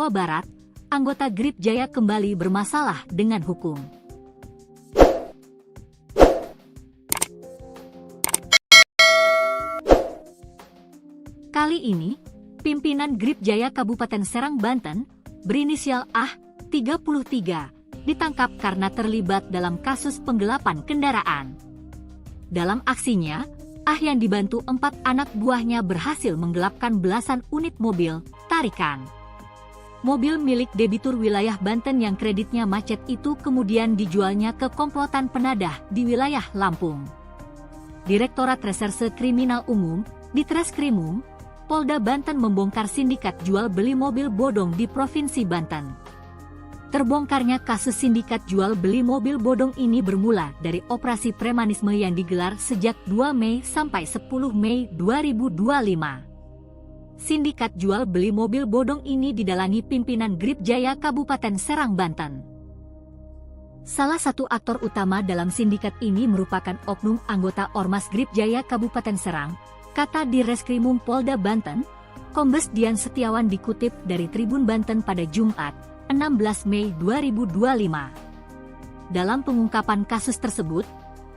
Jawa Barat, anggota Grip Jaya kembali bermasalah dengan hukum. Kali ini, pimpinan Grip Jaya Kabupaten Serang, Banten, berinisial AH, 33, ditangkap karena terlibat dalam kasus penggelapan kendaraan. Dalam aksinya, AH yang dibantu 4 anak buahnya berhasil menggelapkan belasan unit mobil tarikan. Mobil milik debitur wilayah Banten yang kreditnya macet itu kemudian dijualnya ke komplotan penadah di wilayah Lampung. Direktorat Reserse Kriminal Umum, Ditreskrimum, Polda Banten membongkar sindikat jual beli mobil bodong di Provinsi Banten. Terbongkarnya kasus sindikat jual beli mobil bodong ini bermula dari operasi premanisme yang digelar sejak 2 Mei sampai 10 Mei 2025. Sindikat jual beli mobil bodong ini didalangi pimpinan Grip Jaya Kabupaten Serang, Banten. Salah satu aktor utama dalam sindikat ini merupakan oknum anggota Ormas Grip Jaya Kabupaten Serang, kata Direskrimum Polda Banten, Kombes Dian Setiawan dikutip dari Tribun Banten pada Jumat, 16 Mei 2025. Dalam pengungkapan kasus tersebut,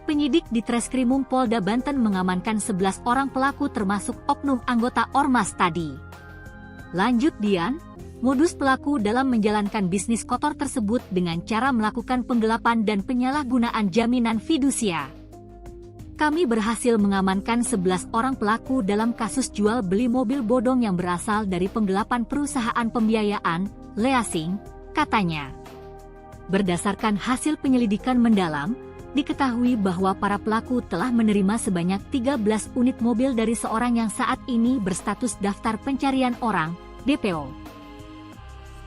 penyidik di Treskrimum Polda Banten mengamankan 11 orang pelaku termasuk oknum anggota Ormas tadi. Lanjut Dian, modus pelaku dalam menjalankan bisnis kotor tersebut dengan cara melakukan penggelapan dan penyalahgunaan jaminan fidusia. Kami berhasil mengamankan 11 orang pelaku dalam kasus jual beli mobil bodong yang berasal dari penggelapan perusahaan pembiayaan, leasing, katanya. Berdasarkan hasil penyelidikan mendalam, diketahui bahwa para pelaku telah menerima sebanyak 13 unit mobil dari seorang yang saat ini berstatus daftar pencarian orang, DPO.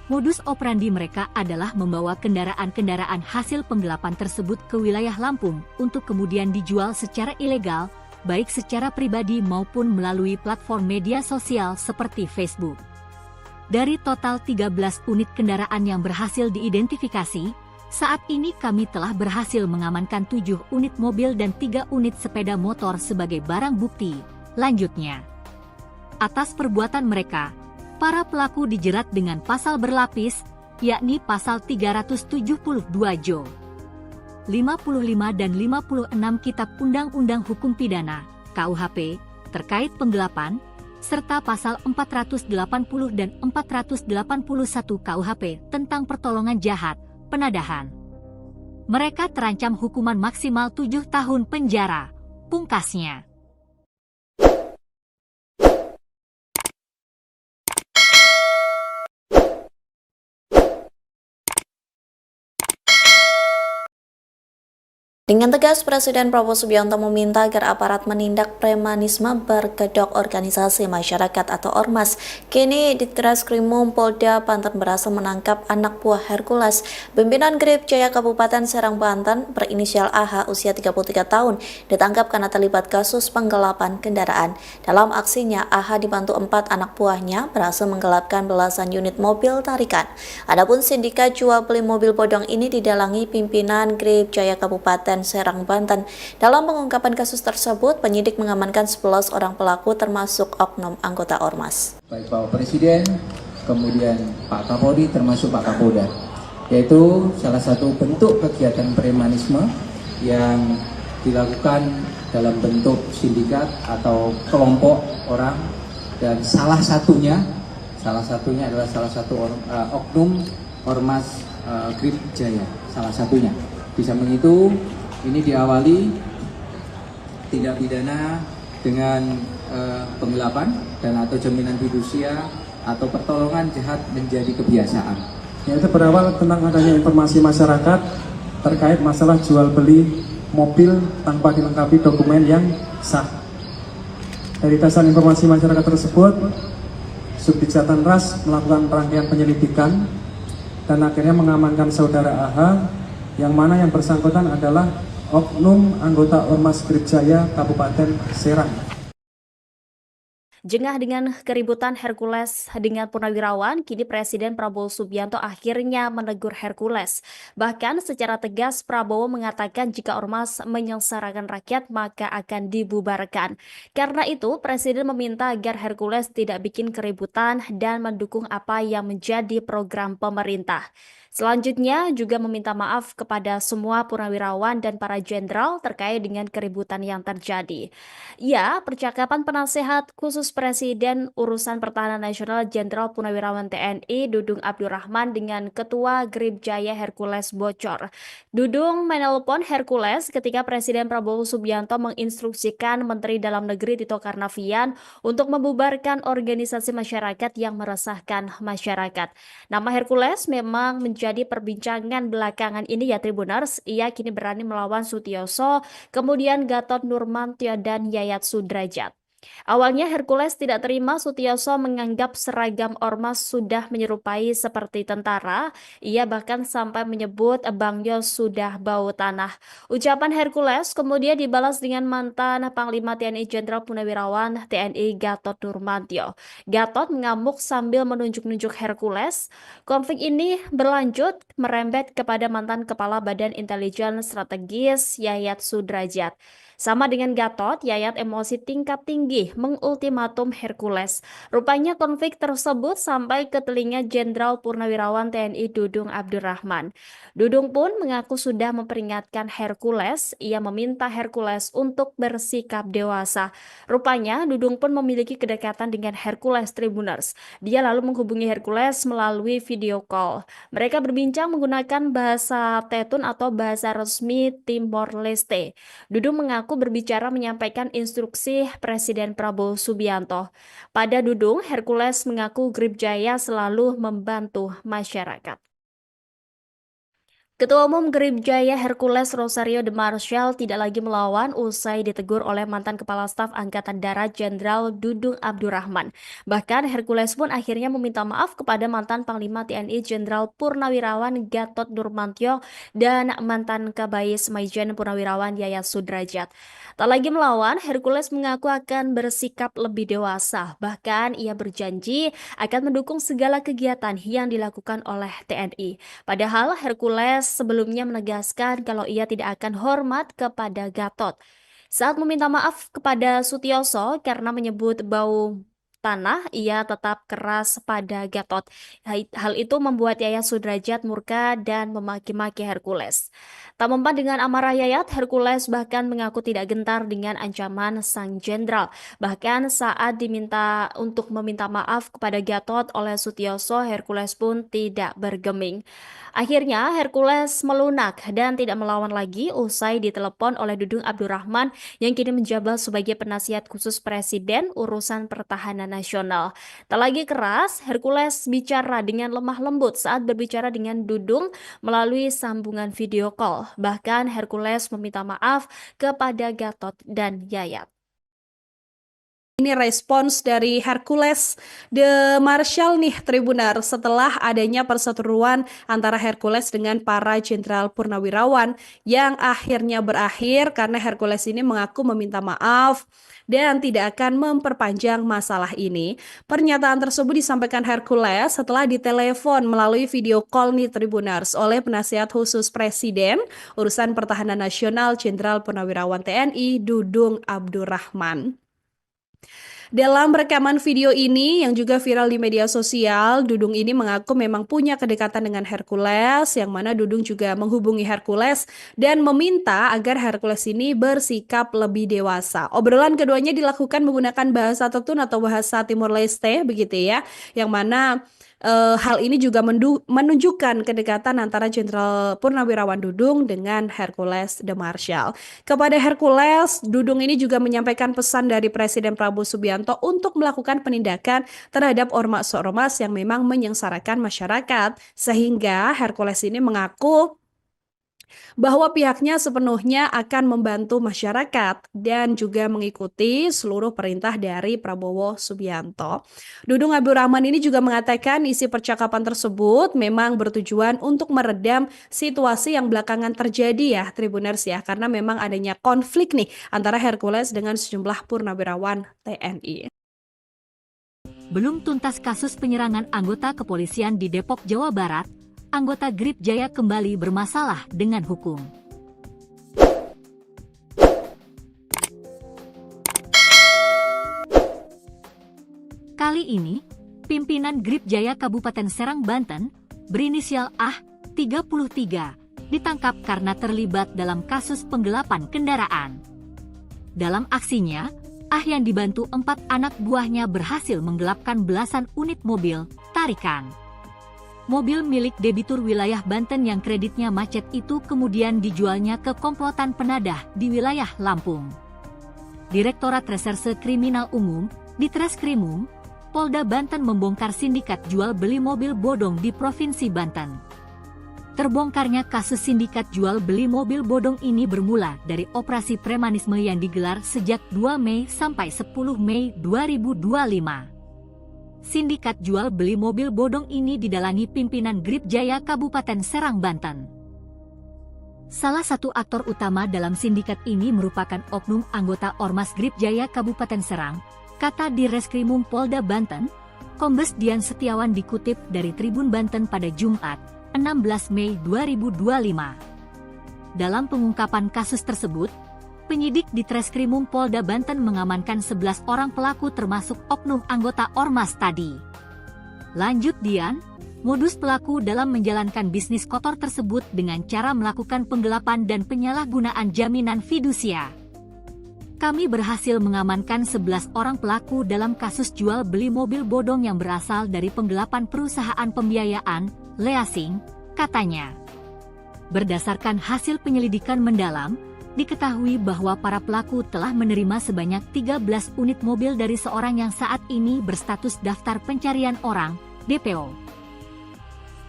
Modus operandi mereka adalah membawa kendaraan-kendaraan hasil penggelapan tersebut ke wilayah Lampung untuk kemudian dijual secara ilegal, baik secara pribadi maupun melalui platform media sosial seperti Facebook. Dari total 13 unit kendaraan yang berhasil diidentifikasi, saat ini kami telah berhasil mengamankan 7 unit mobil dan 3 unit sepeda motor sebagai barang bukti. Lanjutnya, atas perbuatan mereka, para pelaku dijerat dengan pasal berlapis, yakni pasal 372 Jo. 55 dan 56 Kitab Undang-Undang Hukum Pidana, KUHP, terkait penggelapan, serta pasal 480 dan 481 KUHP tentang pertolongan jahat, penadahan. Mereka terancam hukuman maksimal 7 tahun penjara, pungkasnya. Dengan tegas, Presiden Prabowo Subianto meminta agar aparat menindak premanisme berkedok organisasi masyarakat atau Ormas. Kini Ditreskrimum Polda Banten berhasil menangkap anak buah Hercules, pimpinan Grip Jaya Kabupaten Serang, Banten, berinisial AH, usia 33 tahun, ditangkap karena terlibat kasus penggelapan kendaraan. Dalam aksinya, AH dibantu 4 anak buahnya berhasil menggelapkan belasan unit mobil tarikan. Adapun sindikat jual beli mobil bodong ini didalangi pimpinan Grip Jaya Kabupaten Serang, Banten. Dalam pengungkapan kasus tersebut, penyidik mengamankan 11 orang pelaku termasuk oknum anggota Ormas. Baik Pak Presiden, kemudian Pak Kapolri termasuk Pak Kapolda, yaitu salah satu bentuk kegiatan premanisme yang dilakukan dalam bentuk sindikat atau kelompok orang, dan salah satunya adalah salah satu oknum Ormas Grip Jaya, salah satunya. Di samping itu, ini diawali tindak pidana dengan penggelapan dan atau jaminan fidusia atau pertolongan jahat menjadi kebiasaan. Yaitu berawal tentang adanya informasi masyarakat terkait masalah jual beli mobil tanpa dilengkapi dokumen yang sah. Dari dasar informasi masyarakat tersebut, Subdit Jatan Ras melakukan rangkaian penyelidikan dan akhirnya mengamankan saudara AH, yang mana yang bersangkutan adalah oknum anggota Ormas Grip Jaya Kabupaten Serang. Jengah dengan keributan Hercules dengan purnawirawan, kini Presiden Prabowo Subianto akhirnya menegur Hercules. Bahkan secara tegas Prabowo mengatakan jika ormas menyengsarakan rakyat maka akan dibubarkan. Karena itu, Presiden meminta agar Hercules tidak bikin keributan dan mendukung apa yang menjadi program pemerintah. Selanjutnya juga meminta maaf kepada semua purnawirawan dan para jenderal terkait dengan keributan yang terjadi. Ya, percakapan penasehat khusus Presiden Urusan Pertahanan Nasional Jenderal Purnawirawan TNI Dudung Abdurrahman dengan Ketua Grip Jaya Hercules bocor. Dudung menelpon Hercules ketika Presiden Prabowo Subianto menginstruksikan Menteri Dalam Negeri Tito Karnavian untuk membubarkan organisasi masyarakat yang meresahkan masyarakat. Nama Hercules memang menjadi perbincangan belakangan ini ya Tribuners. Ia kini berani melawan Sutioso, kemudian Gatot Nurmantio dan Yayat Sudrajat. Awalnya Hercules tidak terima Sutioso menganggap seragam ormas sudah menyerupai seperti tentara. Ia bahkan sampai menyebut Bang Yos sudah bau tanah. Ucapan Hercules kemudian dibalas dengan mantan Panglima TNI Jenderal Purnawirawan TNI Gatot Nurmantio. Gatot mengamuk sambil menunjuk-nunjuk Hercules. Konflik ini berlanjut merembet kepada mantan Kepala Badan Intelijen Strategis Yayat Sudrajat. Sama dengan Gatot, Yayat emosi tingkat tinggi mengultimatum Hercules. Rupanya konflik tersebut sampai ke telinga Jenderal Purnawirawan TNI Dudung Abdurrahman. Dudung pun mengaku sudah memperingatkan Hercules. Ia meminta Hercules untuk bersikap dewasa. Rupanya Dudung pun memiliki kedekatan dengan Hercules Tribuners. Dia lalu menghubungi Hercules melalui video call. Mereka berbincang menggunakan bahasa Tetun atau bahasa resmi Timor Leste. Dudung mengaku berbicara menyampaikan instruksi Presiden Prabowo Subianto. Pada Dudung, Hercules mengaku Grip Jaya selalu membantu masyarakat. Ketua Umum Grip Jaya Hercules Rosario de Marshall tidak lagi melawan usai ditegur oleh mantan Kepala Staf Angkatan Darat Jenderal Dudung Abdurrahman. Bahkan Hercules pun akhirnya meminta maaf kepada mantan Panglima TNI Jenderal Purnawirawan Gatot Nurmantio dan mantan Kabais Maijen Purnawirawan Yayat Sudrajat. Tak lagi melawan, Hercules mengaku akan bersikap lebih dewasa. Bahkan ia berjanji akan mendukung segala kegiatan yang dilakukan oleh TNI. Padahal Hercules sebelumnya menegaskan kalau ia tidak akan hormat kepada Gatot. Saat meminta maaf kepada Sutioso karena menyebut bau tanah, ia tetap keras pada Gatot. Hal itu membuat Yayat Sudrajat murka dan memaki-maki Hercules. Tak mempan dengan amarah Yayat, Hercules bahkan mengaku tidak gentar dengan ancaman sang jenderal. Bahkan saat diminta untuk meminta maaf kepada Gatot oleh Sutioso, Hercules pun tidak bergeming. Akhirnya Hercules melunak dan tidak melawan lagi usai ditelepon oleh Dudung Abdurrahman yang kini menjabat sebagai penasihat khusus Presiden Urusan Pertahanan Nasional. Tak lagi keras, Hercules bicara dengan lemah lembut saat berbicara dengan Dudung melalui sambungan video call. Bahkan Hercules meminta maaf kepada Gatot dan Yayat. Ini respons dari Hercules de Marshall nih Tribunar setelah adanya perseteruan antara Hercules dengan para jenderal purnawirawan yang akhirnya berakhir karena Hercules ini mengaku meminta maaf dan tidak akan memperpanjang masalah ini. Pernyataan tersebut disampaikan Hercules setelah ditelepon melalui video call nih Tribunars oleh penasihat khusus Presiden Urusan Pertahanan Nasional Jenderal Purnawirawan TNI Dudung Abdurrahman. Dalam rekaman video ini yang juga viral di media sosial, Dudung ini mengaku memang punya kedekatan dengan Hercules, yang mana Dudung juga menghubungi Hercules dan meminta agar Hercules ini bersikap lebih dewasa. Obrolan keduanya dilakukan menggunakan bahasa Tetun atau bahasa Timor Leste, begitu ya, yang mana hal ini juga menunjukkan kedekatan antara Jenderal Purnawirawan Dudung dengan Hercules de Marshall. Kepada Hercules, Dudung ini juga menyampaikan pesan dari Presiden Prabowo Subianto untuk melakukan penindakan terhadap ormas-ormas yang memang menyengsarakan masyarakat. Sehingga Hercules ini mengaku bahwa pihaknya sepenuhnya akan membantu masyarakat dan juga mengikuti seluruh perintah dari Prabowo Subianto. Dudung Abdurrahman ini juga mengatakan isi percakapan tersebut memang bertujuan untuk meredam situasi yang belakangan terjadi ya Tribuners ya, karena memang adanya konflik nih antara Hercules dengan sejumlah purnawirawan TNI. Belum tuntas kasus penyerangan anggota kepolisian di Depok, Jawa Barat, anggota Grip Jaya kembali bermasalah dengan hukum. Kali ini, pimpinan Grip Jaya Kabupaten Serang, Banten, berinisial AH, 33, ditangkap karena terlibat dalam kasus penggelapan kendaraan. Dalam aksinya, AH yang dibantu 4 anak buahnya berhasil menggelapkan belasan unit mobil tarikan. Mobil milik debitur wilayah Banten yang kreditnya macet itu kemudian dijualnya ke komplotan penadah di wilayah Lampung. Direktorat Reserse Kriminal Umum, Ditreskrimum, Polda Banten membongkar sindikat jual beli mobil bodong di Provinsi Banten. Terbongkarnya kasus sindikat jual beli mobil bodong ini bermula dari operasi premanisme yang digelar sejak 2 Mei sampai 10 Mei 2025. Sindikat jual beli mobil bodong ini didalangi pimpinan Grip Jaya Kabupaten Serang, Banten. Salah satu aktor utama dalam sindikat ini merupakan oknum anggota Ormas Grip Jaya Kabupaten Serang, kata Direskrimum Polda Banten, Kombes Dian Setiawan dikutip dari Tribun Banten pada Jumat, 16 Mei 2025. Dalam pengungkapan kasus tersebut, penyidik di Treskrimum Polda Banten mengamankan 11 orang pelaku termasuk oknum anggota Ormas tadi. Lanjut Dian, modus pelaku dalam menjalankan bisnis kotor tersebut dengan cara melakukan penggelapan dan penyalahgunaan jaminan fidusia. Kami berhasil mengamankan 11 orang pelaku dalam kasus jual beli mobil bodong yang berasal dari penggelapan perusahaan pembiayaan, leasing, katanya. Berdasarkan hasil penyelidikan mendalam, diketahui bahwa para pelaku telah menerima sebanyak 13 unit mobil dari seorang yang saat ini berstatus daftar pencarian orang, DPO.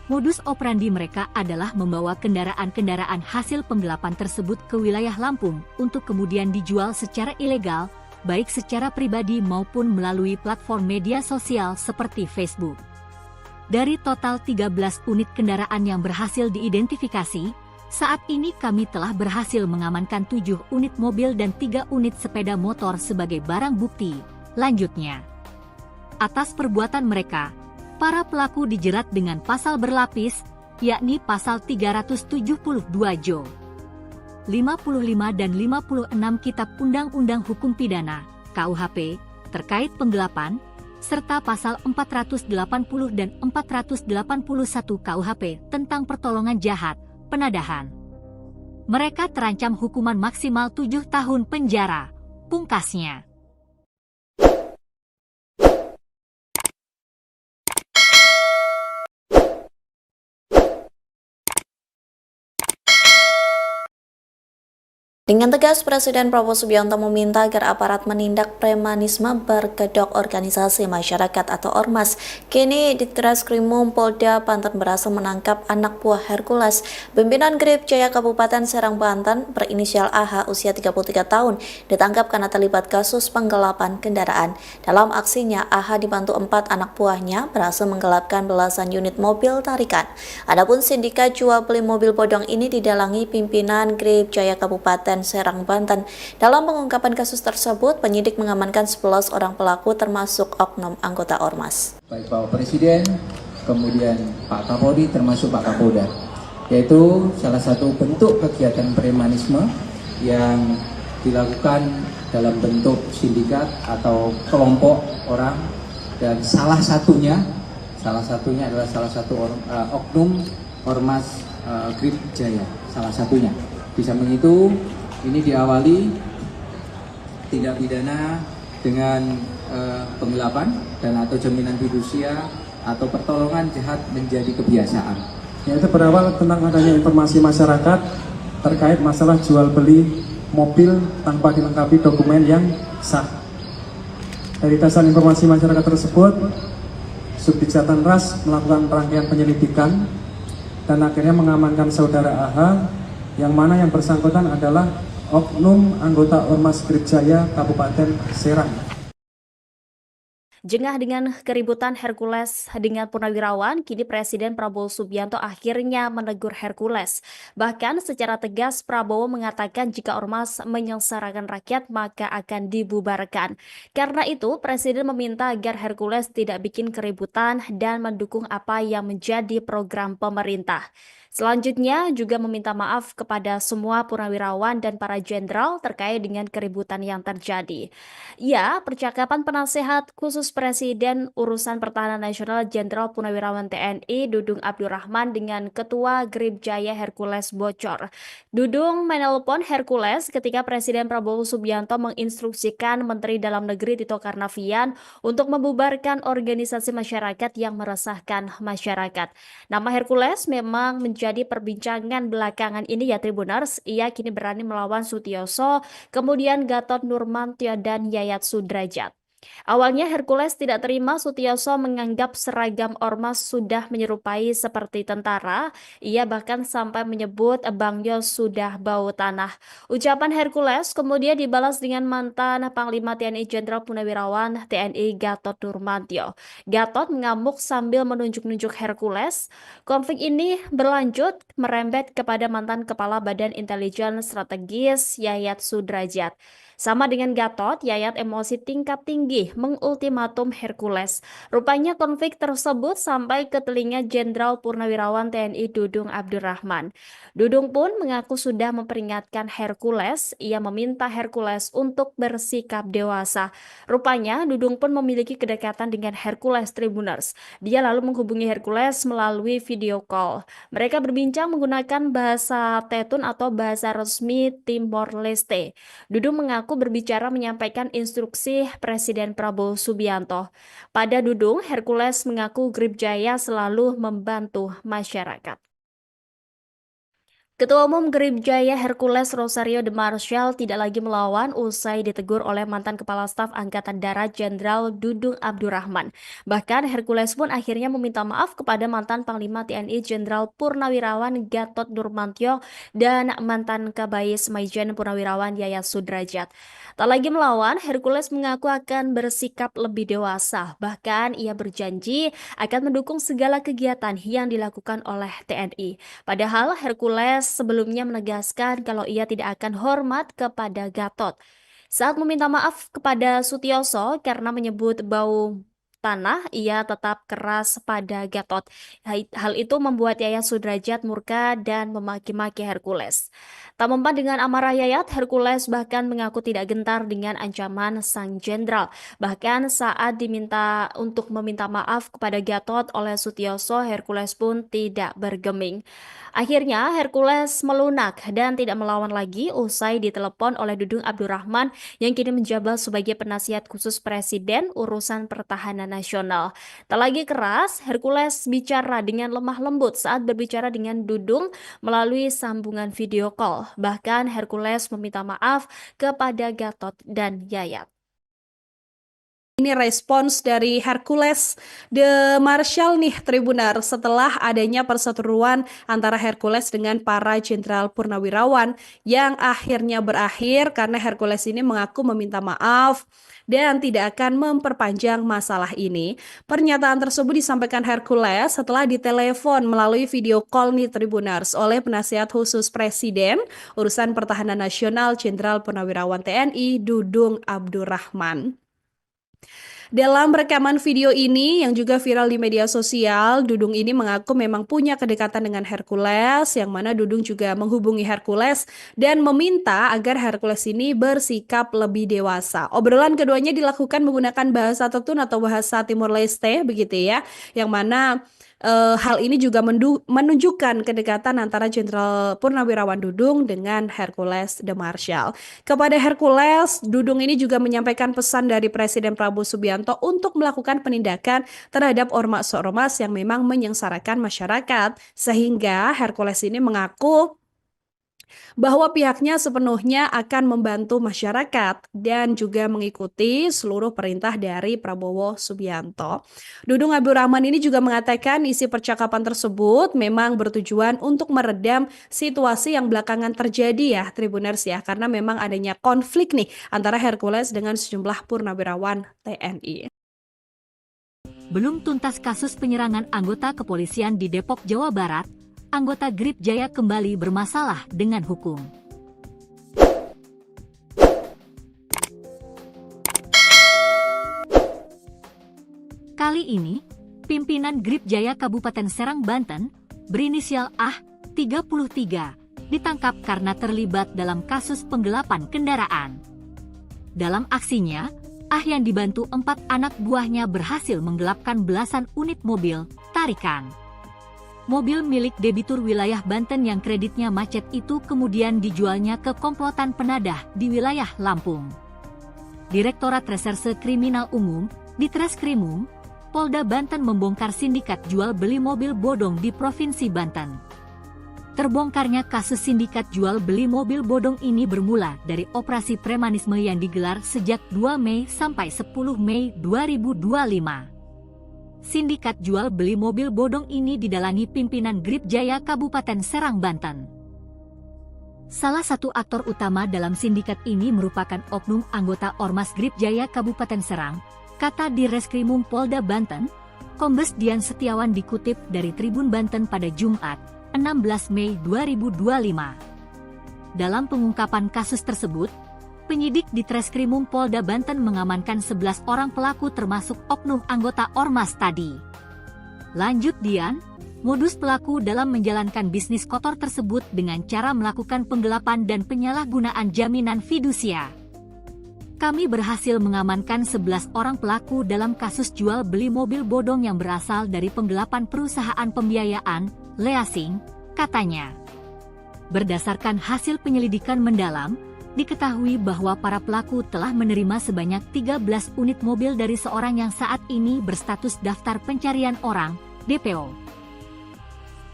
Modus operandi mereka adalah membawa kendaraan-kendaraan hasil penggelapan tersebut ke wilayah Lampung untuk kemudian dijual secara ilegal, baik secara pribadi maupun melalui platform media sosial seperti Facebook. Dari total 13 unit kendaraan yang berhasil diidentifikasi, saat ini kami telah berhasil mengamankan 7 unit mobil dan 3 unit sepeda motor sebagai barang bukti. Lanjutnya, atas perbuatan mereka, para pelaku dijerat dengan pasal berlapis, yakni pasal 372 Jo. 55 dan 56 Kitab Undang-Undang Hukum Pidana, KUHP, terkait penggelapan, serta pasal 480 dan 481 KUHP tentang pertolongan jahat, penadahan. Mereka terancam hukuman maksimal 7 tahun penjara, pungkasnya. Dengan tegas, Presiden Prabowo Subianto meminta agar aparat menindak premanisme berkedok organisasi masyarakat atau Ormas. Kini Ditreskrimum Polda Banten berhasil menangkap anak buah Hercules, pimpinan Grip Jaya Kabupaten Serang, Banten, berinisial AH, usia 33 tahun, ditangkap karena terlibat kasus penggelapan kendaraan. Dalam aksinya, AH dibantu 4 anak buahnya berhasil menggelapkan belasan unit mobil tarikan. Adapun sindikat jual beli mobil bodong ini didalangi pimpinan Grip Jaya Kabupaten Serang, Banten. Dalam pengungkapan kasus tersebut, penyidik mengamankan 11 orang pelaku termasuk oknum anggota Ormas. Baik Pak Presiden, kemudian Pak Kapolri termasuk Pak Kapolda, yaitu salah satu bentuk kegiatan premanisme yang dilakukan dalam bentuk sindikat atau kelompok orang, dan salah satunya adalah salah satu oknum Ormas Grip Jaya, salah satunya. Di samping itu, ini diawali tindak pidana dengan penggelapan dan atau jaminan fidusia atau pertolongan jahat menjadi kebiasaan. Yaitu berawal tentang adanya informasi masyarakat terkait masalah jual beli mobil tanpa dilengkapi dokumen yang sah. Dari dasar informasi masyarakat tersebut, Subdit Jatan Ras melakukan rangkaian penyelidikan dan akhirnya mengamankan saudara AH, yang mana yang bersangkutan adalah oknum anggota Ormas Grip Jaya Kabupaten Serang. Jengah dengan keributan Hercules dengan Purnawirawan, kini Presiden Prabowo Subianto akhirnya menegur Hercules. Bahkan secara tegas Prabowo mengatakan jika ormas menyengsarakan rakyat maka akan dibubarkan. Karena itu, Presiden meminta agar Hercules tidak bikin keributan dan mendukung apa yang menjadi program pemerintah. Selanjutnya juga meminta maaf kepada semua purnawirawan dan para jenderal terkait dengan keributan yang terjadi. Ya, percakapan penasehat khusus Presiden Urusan Pertahanan Nasional Jenderal Purnawirawan TNI Dudung Abdurrahman dengan Ketua Grip Jaya Hercules bocor. Dudung menelpon Hercules ketika Presiden Prabowo Subianto menginstruksikan Menteri Dalam Negeri Tito Karnavian untuk membubarkan organisasi masyarakat yang meresahkan masyarakat. Nama Hercules memang menjadi perbincangan belakangan ini ya Tribuners. Ia kini berani melawan Sutioso, kemudian Gatot Nurmantio dan Yayat Sudrajat. Awalnya Hercules tidak terima Sutioso menganggap seragam ormas sudah menyerupai seperti tentara. Ia bahkan sampai menyebut Bang Yos sudah bau tanah. Ucapan Hercules kemudian dibalas dengan mantan Panglima TNI Jenderal Purnawirawan TNI Gatot Nurmantio. Gatot mengamuk sambil menunjuk-nunjuk Hercules. Konflik ini berlanjut merembet kepada mantan Kepala Badan Intelijen Strategis Yayat Sudrajat. Sama dengan Gatot, Yayat emosi tingkat tinggi mengultimatum Hercules. Rupanya konflik tersebut sampai ke telinga Jenderal Purnawirawan TNI Dudung Abdurrahman. Dudung pun mengaku sudah memperingatkan Hercules. Ia meminta Hercules untuk bersikap dewasa. Rupanya Dudung pun memiliki kedekatan dengan Hercules Tribuners. Dia lalu menghubungi Hercules melalui video call. Mereka berbincang menggunakan bahasa Tetun atau bahasa resmi Timor Leste. Dudung mengaku berbicara menyampaikan instruksi Presiden Prabowo Subianto. Pada Dudung, Hercules mengaku Grip Jaya selalu membantu masyarakat. Ketua Umum Grip Jaya Hercules Rosario de Marshall tidak lagi melawan usai ditegur oleh mantan Kepala Staf Angkatan Darat Jenderal Dudung Abdurrahman. Bahkan Hercules pun akhirnya meminta maaf kepada mantan Panglima TNI Jenderal Purnawirawan Gatot Nurmantio dan mantan Kabais Maijen Purnawirawan Yayat Sudrajat. Tak lagi melawan, Hercules mengaku akan bersikap lebih dewasa. Bahkan ia berjanji akan mendukung segala kegiatan yang dilakukan oleh TNI. Padahal Hercules sebelumnya menegaskan kalau ia tidak akan hormat kepada Gatot. Saat meminta maaf kepada Sutioso karena menyebut bau tanah, ia tetap keras pada Gatot. Hal itu membuat Yayat Sudrajat murka dan memaki-maki Hercules. Tak mempan dengan amarah Yayat, Hercules bahkan mengaku tidak gentar dengan ancaman sang jenderal. Bahkan saat diminta untuk meminta maaf kepada Gatot oleh Sutioso, Hercules pun tidak bergeming. Akhirnya Hercules melunak dan tidak melawan lagi usai ditelepon oleh Dudung Abdurrahman yang kini menjabat sebagai penasihat khusus Presiden Urusan Pertahanan Nasional. Tak lagi keras, Hercules bicara dengan lemah lembut saat berbicara dengan Dudung melalui sambungan video call. Bahkan Hercules meminta maaf kepada Gatot dan Yayat. Ini respons dari Hercules de Marshall nih Tribunar setelah adanya perseteruan antara Hercules dengan para jenderal purnawirawan yang akhirnya berakhir karena Hercules ini mengaku meminta maaf dan tidak akan memperpanjang masalah ini. Pernyataan tersebut disampaikan Hercules setelah ditelepon melalui video call nih Tribunars oleh penasihat khusus Presiden Urusan Pertahanan Nasional Jenderal Purnawirawan TNI Dudung Abdurrahman. Dalam rekaman video ini yang juga viral di media sosial, Dudung ini mengaku memang punya kedekatan dengan Hercules, yang mana Dudung juga menghubungi Hercules dan meminta agar Hercules ini bersikap lebih dewasa. Obrolan keduanya dilakukan menggunakan bahasa Tetun atau bahasa Timor Leste, begitu ya, yang mana hal ini juga menunjukkan kedekatan antara Jenderal Purnawirawan Dudung dengan Hercules de Marshall. Kepada Hercules, Dudung ini juga menyampaikan pesan dari Presiden Prabowo Subianto untuk melakukan penindakan terhadap ormas-ormas yang memang menyengsarakan masyarakat. Sehingga Hercules ini mengaku bahwa pihaknya sepenuhnya akan membantu masyarakat dan juga mengikuti seluruh perintah dari Prabowo Subianto. Dudung Abdurrahman ini juga mengatakan isi percakapan tersebut memang bertujuan untuk meredam situasi yang belakangan terjadi ya Tribuners ya, karena memang adanya konflik nih antara Hercules dengan sejumlah purnawirawan TNI. Belum tuntas kasus penyerangan anggota kepolisian di Depok, Jawa Barat, anggota Grip Jaya kembali bermasalah dengan hukum. Kali ini, pimpinan Grip Jaya Kabupaten Serang, Banten, berinisial AH, 33, ditangkap karena terlibat dalam kasus penggelapan kendaraan. Dalam aksinya, AH yang dibantu 4 anak buahnya berhasil menggelapkan belasan unit mobil tarikan. Mobil milik debitur wilayah Banten yang kreditnya macet itu kemudian dijualnya ke komplotan penadah di wilayah Lampung. Direktorat Reserse Kriminal Umum, Ditreskrimum, Polda Banten membongkar sindikat jual beli mobil bodong di Provinsi Banten. Terbongkarnya kasus sindikat jual beli mobil bodong ini bermula dari operasi premanisme yang digelar sejak 2 Mei sampai 10 Mei 2025. Sindikat jual beli mobil bodong ini didalangi pimpinan Grip Jaya Kabupaten Serang, Banten. Salah satu aktor utama dalam sindikat ini merupakan oknum anggota Ormas Grip Jaya Kabupaten Serang, kata Direskrimum Polda Banten, Kombes Dian Setiawan dikutip dari Tribun Banten pada Jumat, 16 Mei 2025. Dalam pengungkapan kasus tersebut, penyidik di Treskrimum Polda Banten mengamankan 11 orang pelaku termasuk oknum anggota Ormas tadi. Lanjut Dian, modus pelaku dalam menjalankan bisnis kotor tersebut dengan cara melakukan penggelapan dan penyalahgunaan jaminan fidusia. Kami berhasil mengamankan 11 orang pelaku dalam kasus jual beli mobil bodong yang berasal dari penggelapan perusahaan pembiayaan, leasing, katanya. Berdasarkan hasil penyelidikan mendalam, diketahui bahwa para pelaku telah menerima sebanyak 13 unit mobil dari seorang yang saat ini berstatus daftar pencarian orang, DPO.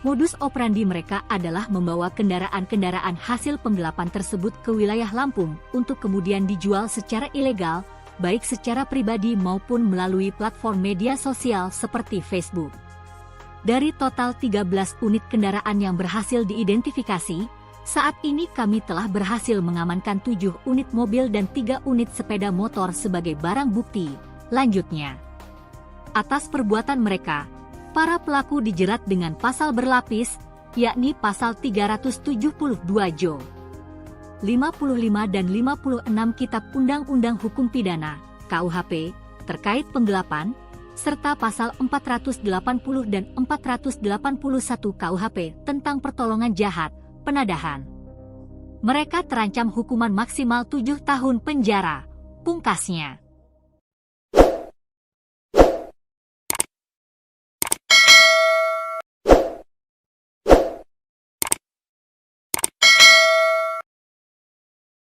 Modus operandi mereka adalah membawa kendaraan-kendaraan hasil penggelapan tersebut ke wilayah Lampung untuk kemudian dijual secara ilegal, baik secara pribadi maupun melalui platform media sosial seperti Facebook. Dari total 13 unit kendaraan yang berhasil diidentifikasi, saat ini kami telah berhasil mengamankan 7 unit mobil dan 3 unit sepeda motor sebagai barang bukti. Lanjutnya, atas perbuatan mereka, para pelaku dijerat dengan pasal berlapis, yakni pasal 372 Jo. 55 dan 56 Kitab Undang-Undang Hukum Pidana, KUHP, terkait penggelapan, serta pasal 480 dan 481 KUHP tentang pertolongan jahat, penadahan. Mereka terancam hukuman maksimal 7 tahun penjara, pungkasnya.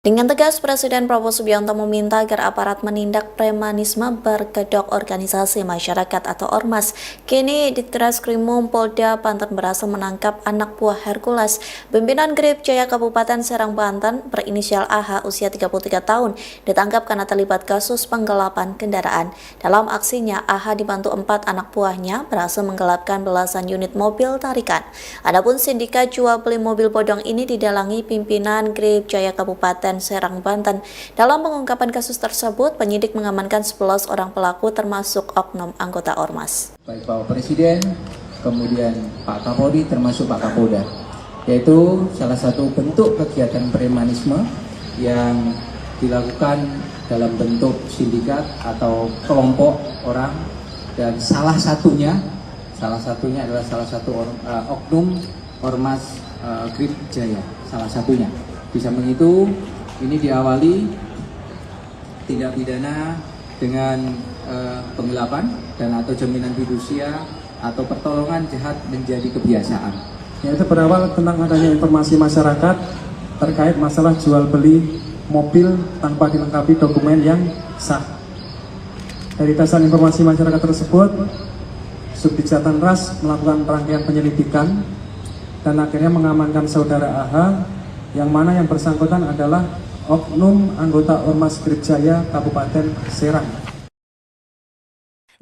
Dengan tegas, Presiden Prabowo Subianto meminta agar aparat menindak premanisme berkedok organisasi masyarakat atau Ormas. Kini Ditreskrimum Polda Banten berhasil menangkap anak buah Hercules, pimpinan Grip Jaya Kabupaten Serang, Banten, berinisial AH, usia 33 tahun, ditangkap karena terlibat kasus penggelapan kendaraan. Dalam aksinya, AH dibantu 4 anak buahnya berhasil menggelapkan belasan unit mobil tarikan. Adapun sindikat jual beli mobil bodong ini didalangi pimpinan Grip Jaya Kabupaten Serang, Banten. Dalam pengungkapan kasus tersebut, penyidik mengamankan 11 orang pelaku termasuk oknum anggota Ormas. Baik Bapak Presiden, kemudian Pak Kapolri termasuk Pak Kapolda, yaitu salah satu bentuk kegiatan premanisme yang dilakukan dalam bentuk sindikat atau kelompok orang, dan salah satunya adalah salah satu oknum Ormas Grip Jaya, salah satunya. Di samping itu, ini diawali tindak pidana dengan penggelapan dan atau jaminan fidusia atau pertolongan jahat menjadi kebiasaan. Yaitu berawal tentang adanya informasi masyarakat terkait masalah jual beli mobil tanpa dilengkapi dokumen yang sah. Dari dasar informasi masyarakat tersebut, Subdit Jatan Ras melakukan rangkaian penyelidikan dan akhirnya mengamankan saudara AH, yang mana yang bersangkutan adalah oknum anggota Ormas Grip Jaya Kabupaten Serang.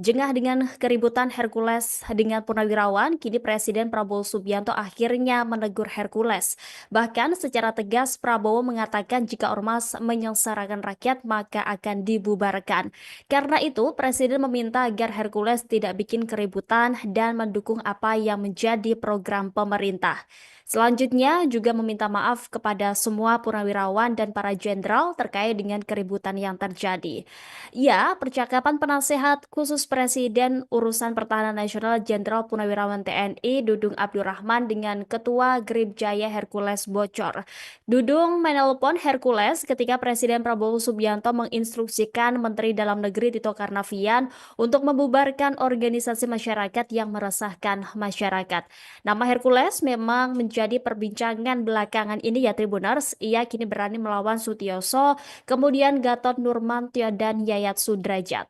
Jengah dengan keributan Hercules dengan Purnawirawan, kini Presiden Prabowo Subianto akhirnya menegur Hercules. Bahkan secara tegas Prabowo mengatakan jika ormas menyengsarakan rakyat maka akan dibubarkan. Karena itu, Presiden meminta agar Hercules tidak bikin keributan dan mendukung apa yang menjadi program pemerintah. Selanjutnya juga meminta maaf kepada semua purnawirawan dan para jenderal terkait dengan keributan yang terjadi. Ya, percakapan penasehat khusus Presiden Urusan Pertahanan Nasional Jenderal Purnawirawan TNI Dudung Abdurrahman dengan Ketua Grip Jaya Hercules bocor. Dudung menelpon Hercules ketika Presiden Prabowo Subianto menginstruksikan Menteri Dalam Negeri Tito Karnavian untuk membubarkan organisasi masyarakat yang meresahkan masyarakat. Nama Hercules memang menjadi perbincangan belakangan ini ya Tribuners. Ia kini berani melawan Sutioso, kemudian Gatot Nurmantio dan Yayat Sudrajat.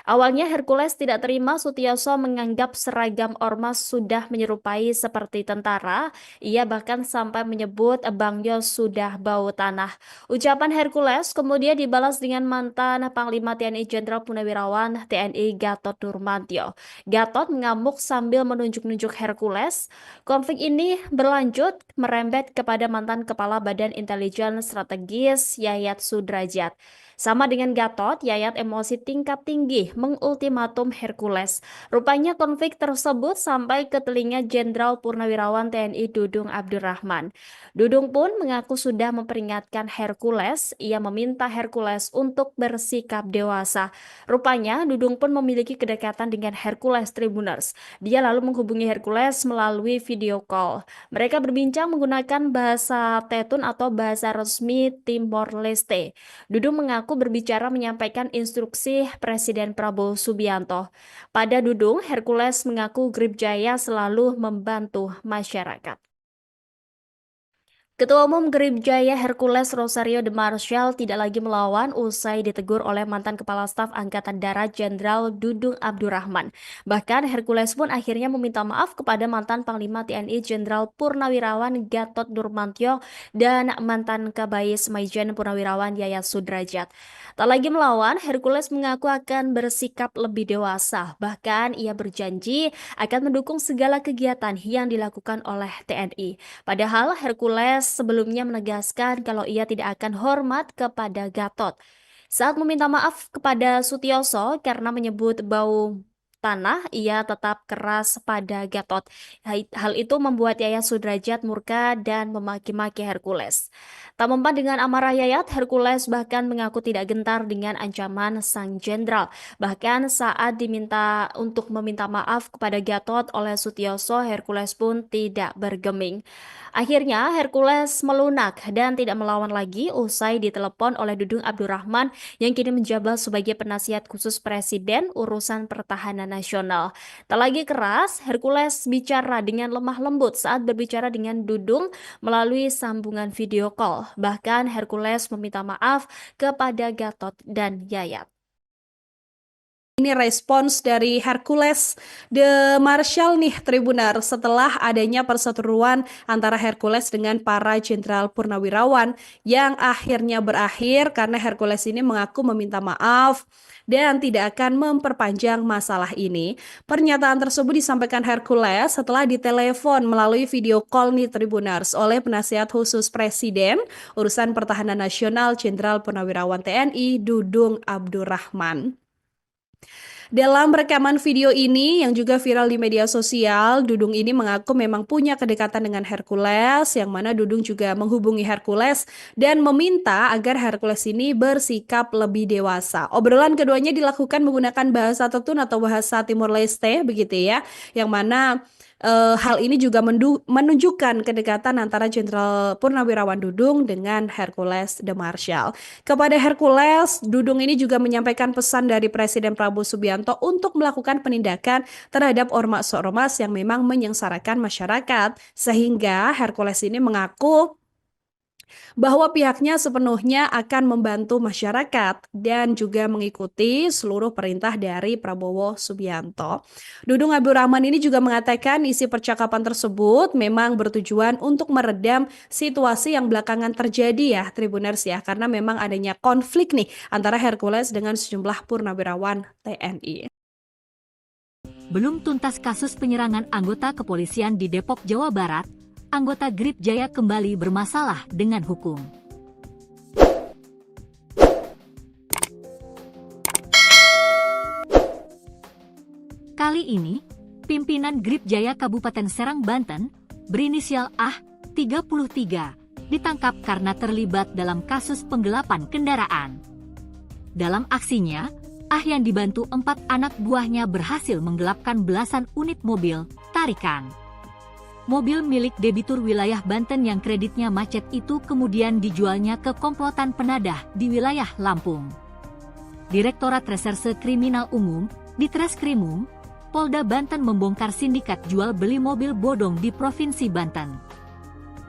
Awalnya Hercules tidak terima Sutioso menganggap seragam ormas sudah menyerupai seperti tentara. Ia bahkan sampai menyebut Bang Yos sudah bau tanah. Ucapan Hercules kemudian dibalas dengan mantan Panglima TNI Jenderal Purnawirawan TNI Gatot Nurmantio. Gatot mengamuk sambil menunjuk-nunjuk Hercules. Konflik ini berlanjut merembet kepada mantan Kepala Badan Intelijen Strategis Yayat Sudrajat. Sama dengan Gatot, Yayat emosi tingkat tinggi mengultimatum Hercules. Rupanya konflik tersebut sampai ke telinga Jenderal Purnawirawan TNI Dudung Abdurrahman. Dudung pun mengaku sudah memperingatkan Hercules. Ia meminta Hercules untuk bersikap dewasa. Rupanya Dudung pun memiliki kedekatan dengan Hercules Tribuners. Dia lalu menghubungi Hercules melalui video call. Mereka berbincang menggunakan bahasa Tetun atau bahasa resmi Timor Leste. Dudung mengaku berbicara menyampaikan instruksi Presiden Prabowo Subianto. Pada Dudung, Hercules mengaku Grip Jaya selalu membantu masyarakat. Ketua Umum Grip Jaya Hercules Rosario de Marshall tidak lagi melawan usai ditegur oleh mantan Kepala Staf Angkatan Darat Jenderal Dudung Abdurrahman. Bahkan Hercules pun akhirnya meminta maaf kepada mantan Panglima TNI Jenderal Purnawirawan Gatot Nurmantio dan mantan Kabais Maijen Purnawirawan Yayat Sudrajat. Tak lagi melawan, Hercules mengaku akan bersikap lebih dewasa. Bahkan ia berjanji akan mendukung segala kegiatan yang dilakukan oleh TNI. Padahal Hercules sebelumnya menegaskan kalau ia tidak akan hormat kepada Gatot. Saat meminta maaf kepada Sutioso karena menyebut bau tanah, ia tetap keras pada Gatot. Hal itu membuat Yayat Sudrajat murka dan memaki-maki Hercules. Tak mempan dengan amarah Yayat, Hercules bahkan mengaku tidak gentar dengan ancaman sang jenderal. Bahkan saat diminta untuk meminta maaf kepada Gatot oleh Sutioso, Hercules pun tidak bergeming. Akhirnya Hercules melunak dan tidak melawan lagi usai ditelepon oleh Dudung Abdurrahman yang kini menjabat sebagai penasihat khusus Presiden Urusan Pertahanan Nasional. Tak lagi keras, Hercules bicara dengan lemah lembut saat berbicara dengan Dudung melalui sambungan video call. Bahkan Hercules meminta maaf kepada Gatot dan Yayat. Ini respons dari Hercules de Marshall nih Tribunar setelah adanya perseteruan antara Hercules dengan para jenderal purnawirawan yang akhirnya berakhir karena Hercules ini mengaku meminta maaf dan tidak akan memperpanjang masalah ini. Pernyataan tersebut disampaikan Hercules setelah ditelepon melalui video call nih Tribunars oleh penasihat khusus Presiden Urusan Pertahanan Nasional Jenderal Purnawirawan TNI Dudung Abdurrahman. Dalam rekaman video ini yang juga viral di media sosial, Dudung ini mengaku memang punya kedekatan dengan Hercules, yang mana Dudung juga menghubungi Hercules dan meminta agar Hercules ini bersikap lebih dewasa. Obrolan keduanya dilakukan menggunakan bahasa Tetun atau bahasa Timor Leste, begitu ya, yang mana hal ini juga menunjukkan kedekatan antara Jenderal Purnawirawan Dudung dengan Hercules de Marshall. Kepada Hercules, Dudung ini juga menyampaikan pesan dari Presiden Prabowo Subianto untuk melakukan penindakan terhadap ormas-ormas yang memang menyengsarakan masyarakat. Sehingga Hercules ini mengaku bahwa pihaknya sepenuhnya akan membantu masyarakat dan juga mengikuti seluruh perintah dari Prabowo Subianto. Dudung Abdurrahman ini juga mengatakan isi percakapan tersebut memang bertujuan untuk meredam situasi yang belakangan terjadi ya Tribuners ya, karena memang adanya konflik nih antara Hercules dengan sejumlah purnawirawan TNI. Belum tuntas kasus penyerangan anggota kepolisian di Depok, Jawa Barat, anggota Grip Jaya kembali bermasalah dengan hukum. Kali ini, pimpinan Grip Jaya Kabupaten Serang, Banten, berinisial AH, 33, ditangkap karena terlibat dalam kasus penggelapan kendaraan. Dalam aksinya, AH yang dibantu 4 anak buahnya berhasil menggelapkan belasan unit mobil tarikan. Mobil milik debitur wilayah Banten yang kreditnya macet itu kemudian dijualnya ke komplotan penadah di wilayah Lampung. Direktorat Reserse Kriminal Umum, Ditreskrimum, Polda Banten membongkar sindikat jual beli mobil bodong di Provinsi Banten.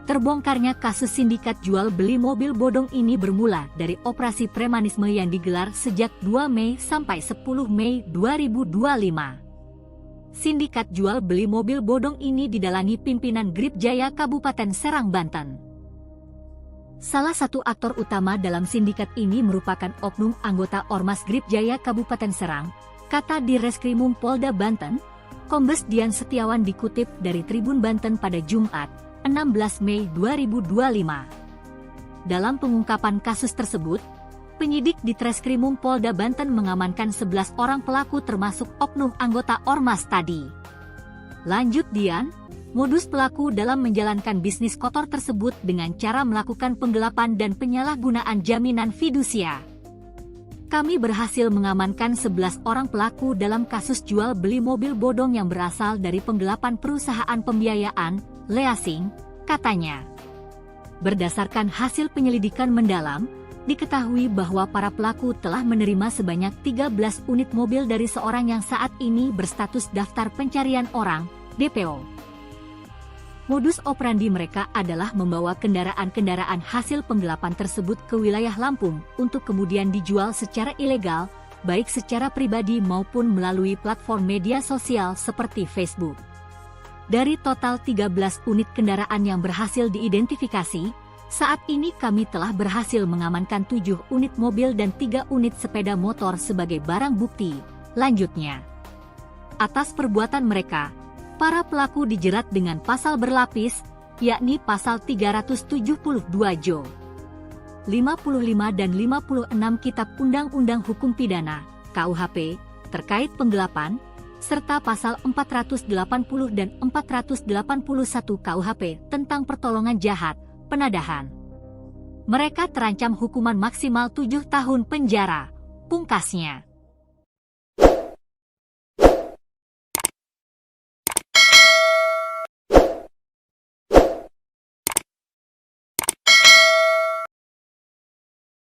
Terbongkarnya kasus sindikat jual beli mobil bodong ini bermula dari operasi premanisme yang digelar sejak 2 Mei sampai 10 Mei 2025. Sindikat jual beli mobil bodong ini didalangi pimpinan Grip Jaya Kabupaten Serang, Banten. Salah satu aktor utama dalam sindikat ini merupakan oknum anggota Ormas Grip Jaya Kabupaten Serang, kata Direskrimum Polda Banten, Kombes Dian Setiawan dikutip dari Tribun Banten pada Jumat, 16 Mei 2025. Dalam pengungkapan kasus tersebut, penyidik di Treskrimum Polda Banten mengamankan 11 orang pelaku termasuk oknum anggota Ormas tadi. Lanjut Dian, modus pelaku dalam menjalankan bisnis kotor tersebut dengan cara melakukan penggelapan dan penyalahgunaan jaminan fidusia. Kami berhasil mengamankan 11 orang pelaku dalam kasus jual beli mobil bodong yang berasal dari penggelapan perusahaan pembiayaan, leasing, katanya. Berdasarkan hasil penyelidikan mendalam, diketahui bahwa para pelaku telah menerima sebanyak 13 unit mobil dari seorang yang saat ini berstatus daftar pencarian orang, DPO. Modus operandi mereka adalah membawa kendaraan-kendaraan hasil penggelapan tersebut ke wilayah Lampung untuk kemudian dijual secara ilegal, baik secara pribadi maupun melalui platform media sosial seperti Facebook. Dari total 13 unit kendaraan yang berhasil diidentifikasi, saat ini kami telah berhasil mengamankan 7 unit mobil dan 3 unit sepeda motor sebagai barang bukti. Lanjutnya, atas perbuatan mereka, para pelaku dijerat dengan pasal berlapis, yakni pasal 372 Jo. 55 dan 56 Kitab Undang-Undang Hukum Pidana, KUHP, terkait penggelapan, serta pasal 480 dan 481 KUHP tentang pertolongan jahat, penadahan. Mereka terancam hukuman maksimal 7 tahun penjara, pungkasnya.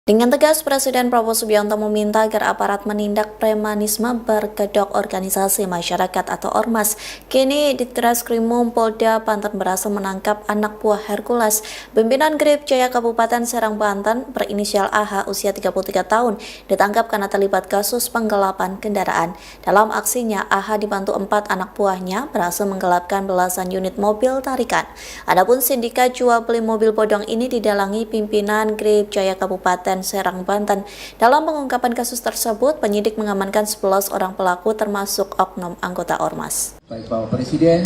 Dengan tegas, Presiden Prabowo Subianto meminta agar aparat menindak premanisme berkedok organisasi masyarakat atau Ormas. Kini Ditreskrimum Polda Banten berhasil menangkap anak buah Hercules, pimpinan Grip Jaya Kabupaten Serang, Banten, berinisial AH, usia 33 tahun, ditangkap karena terlibat kasus penggelapan kendaraan. Dalam aksinya, AH dibantu 4 anak buahnya berhasil menggelapkan belasan unit mobil tarikan. Adapun sindikat jual beli mobil bodong ini didalangi pimpinan Grip Jaya Kabupaten Serang, Banten. Dalam pengungkapan kasus tersebut, penyidik mengamankan 11 orang pelaku termasuk oknum anggota Ormas. Baik Bapak Presiden,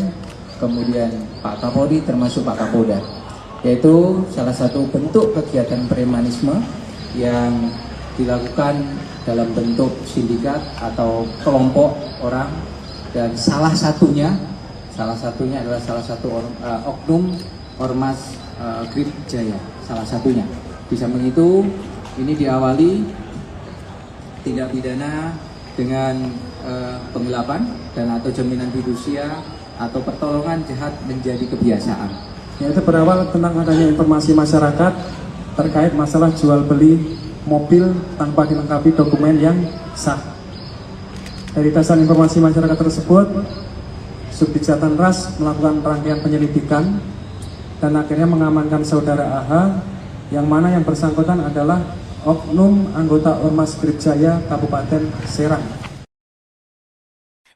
kemudian Pak Kapolri termasuk Pak Kapolda, yaitu salah satu bentuk kegiatan premanisme yang dilakukan dalam bentuk sindikat atau kelompok orang, dan salah satunya adalah salah satu oknum Ormas Grip Jaya, salah satunya. Di samping itu, ini diawali tindak pidana dengan penggelapan dan atau jaminan fidusia atau pertolongan jahat menjadi kebiasaan. Yaitu berawal tentang adanya informasi masyarakat terkait masalah jual beli mobil tanpa dilengkapi dokumen yang sah. Dari dasar informasi masyarakat tersebut, Subdit Ras melakukan rangkaian penyelidikan dan akhirnya mengamankan saudara AH, yang mana yang bersangkutan adalah oknum anggota Ormas Grip Jaya Kabupaten Serang.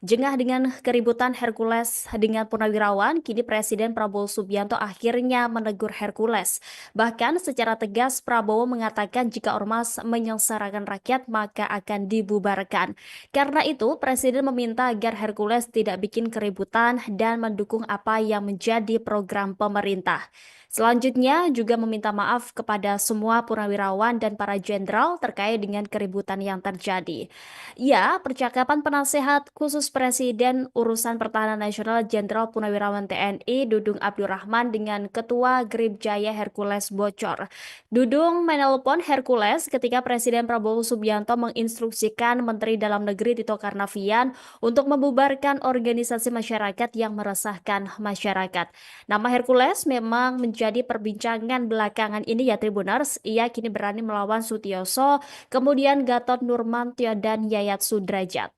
Jengah dengan keributan Hercules dengan Purnawirawan, kini Presiden Prabowo Subianto akhirnya menegur Hercules. Bahkan secara tegas Prabowo mengatakan jika ormas menyengsarakan rakyat maka akan dibubarkan. Karena itu, Presiden meminta agar Hercules tidak bikin keributan dan mendukung apa yang menjadi program pemerintah. Selanjutnya juga meminta maaf kepada semua purnawirawan dan para jenderal terkait dengan keributan yang terjadi. Ya, percakapan penasehat khusus Presiden Urusan Pertahanan Nasional Jenderal Purnawirawan TNI Dudung Abdurrahman dengan Ketua Grib Jaya Hercules bocor. Dudung menelpon Hercules ketika Presiden Prabowo Subianto menginstruksikan Menteri Dalam Negeri Tito Karnavian untuk membubarkan organisasi masyarakat yang meresahkan masyarakat. Nama Hercules memang menjadi perbincangan belakangan ini ya Tribuners. Ia kini berani melawan Sutioso, kemudian Gatot Nurmantio dan Yayat Sudrajat.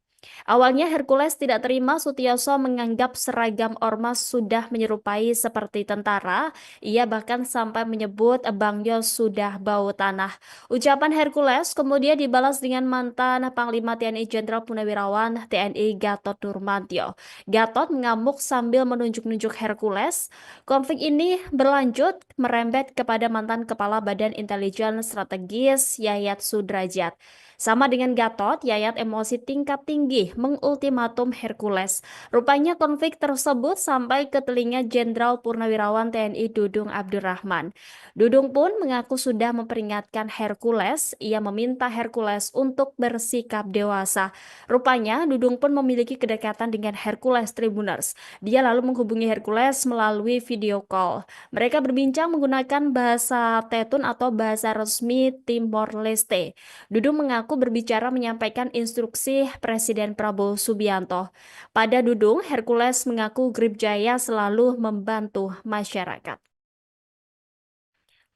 Awalnya Hercules tidak terima Sutioso menganggap seragam ormas sudah menyerupai seperti tentara. Ia bahkan sampai menyebut Bang Yos sudah bau tanah. Ucapan Hercules kemudian dibalas dengan mantan Panglima TNI Jenderal Purnawirawan TNI Gatot Nurmantio. Gatot mengamuk sambil menunjuk-nunjuk Hercules. Konflik ini berlanjut merembet kepada mantan Kepala Badan Intelijen Strategis Yayat Sudrajat. Sama dengan Gatot, Yayat emosi tingkat tinggi mengultimatum Hercules. Rupanya konflik tersebut sampai ke telinga Jenderal Purnawirawan TNI Dudung Abdurrahman. Dudung pun mengaku sudah memperingatkan Hercules. Ia meminta Hercules untuk bersikap dewasa. Rupanya Dudung pun memiliki kedekatan dengan Hercules Tribuners. Dia lalu menghubungi Hercules melalui video call. Mereka berbincang menggunakan bahasa Tetun atau bahasa resmi Timor Leste. Dudung mengaku berbicara menyampaikan instruksi Presiden Prabowo Subianto. Pada Dudung, Hercules mengaku Grib Jaya selalu membantu masyarakat.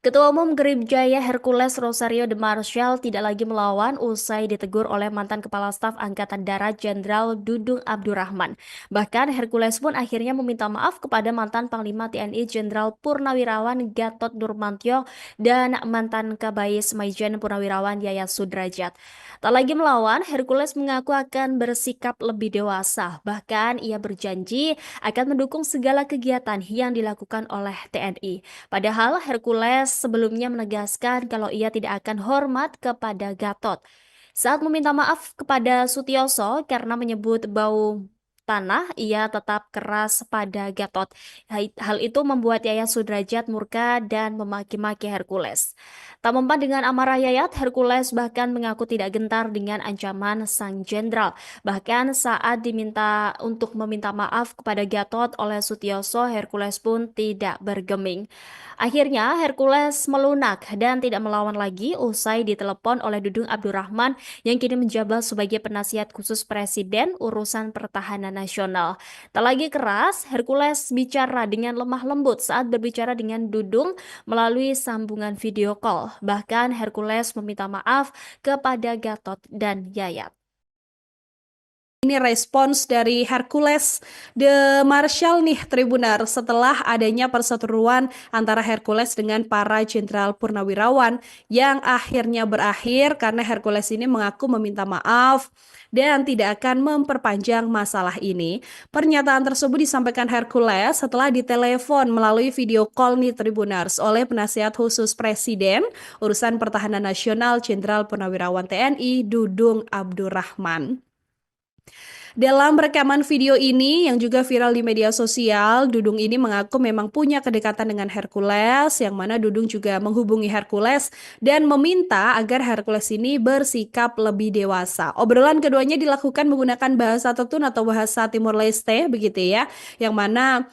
Ketua Umum Grib Jaya Hercules Rosario de Marshall tidak lagi melawan usai ditegur oleh mantan Kepala Staf Angkatan Darat Jenderal Dudung Abdurrahman. Bahkan Hercules pun akhirnya meminta maaf kepada mantan Panglima TNI Jenderal Purnawirawan Gatot Nurmantio dan mantan Kabais Maijen Purnawirawan Yayat Sudrajat. Tak lagi melawan, Hercules mengaku akan bersikap lebih dewasa. Bahkan ia berjanji akan mendukung segala kegiatan yang dilakukan oleh TNI. Padahal Hercules sebelumnya menegaskan kalau ia tidak akan hormat kepada Gatot. Saat meminta maaf kepada Sutioso karena menyebut bau tanah, ia tetap keras pada Gatot. Hal itu membuat Yayat Sudrajat murka dan memaki-maki Hercules. Tak mempan dengan amarah Yayat, Hercules bahkan mengaku tidak gentar dengan ancaman sang jenderal. Bahkan saat diminta untuk meminta maaf kepada Gatot oleh Sutioso, Hercules pun tidak bergeming. Akhirnya Hercules melunak dan tidak melawan lagi usai ditelepon oleh Dudung Abdurrahman yang kini menjabat sebagai penasihat khusus Presiden Urusan Pertahanan Nasional. Tak lagi keras, Hercules bicara dengan lemah lembut saat berbicara dengan Dudung melalui sambungan video call. Bahkan Hercules meminta maaf kepada Gatot dan Yayat. Ini respons dari Hercules de Marshall nih Tribunar setelah adanya perseteruan antara Hercules dengan para jenderal purnawirawan yang akhirnya berakhir karena Hercules ini mengaku meminta maaf dan tidak akan memperpanjang masalah ini. Pernyataan tersebut disampaikan Hercules setelah ditelepon melalui video call nih Tribunars oleh penasihat khusus Presiden Urusan Pertahanan Nasional Jenderal Purnawirawan TNI Dudung Abdurrahman. Dalam rekaman video ini yang juga viral di media sosial, Dudung ini mengaku memang punya kedekatan dengan Hercules, yang mana Dudung juga menghubungi Hercules dan meminta agar Hercules ini bersikap lebih dewasa. Obrolan keduanya dilakukan menggunakan bahasa Tetun atau bahasa Timor Leste, begitu ya, yang mana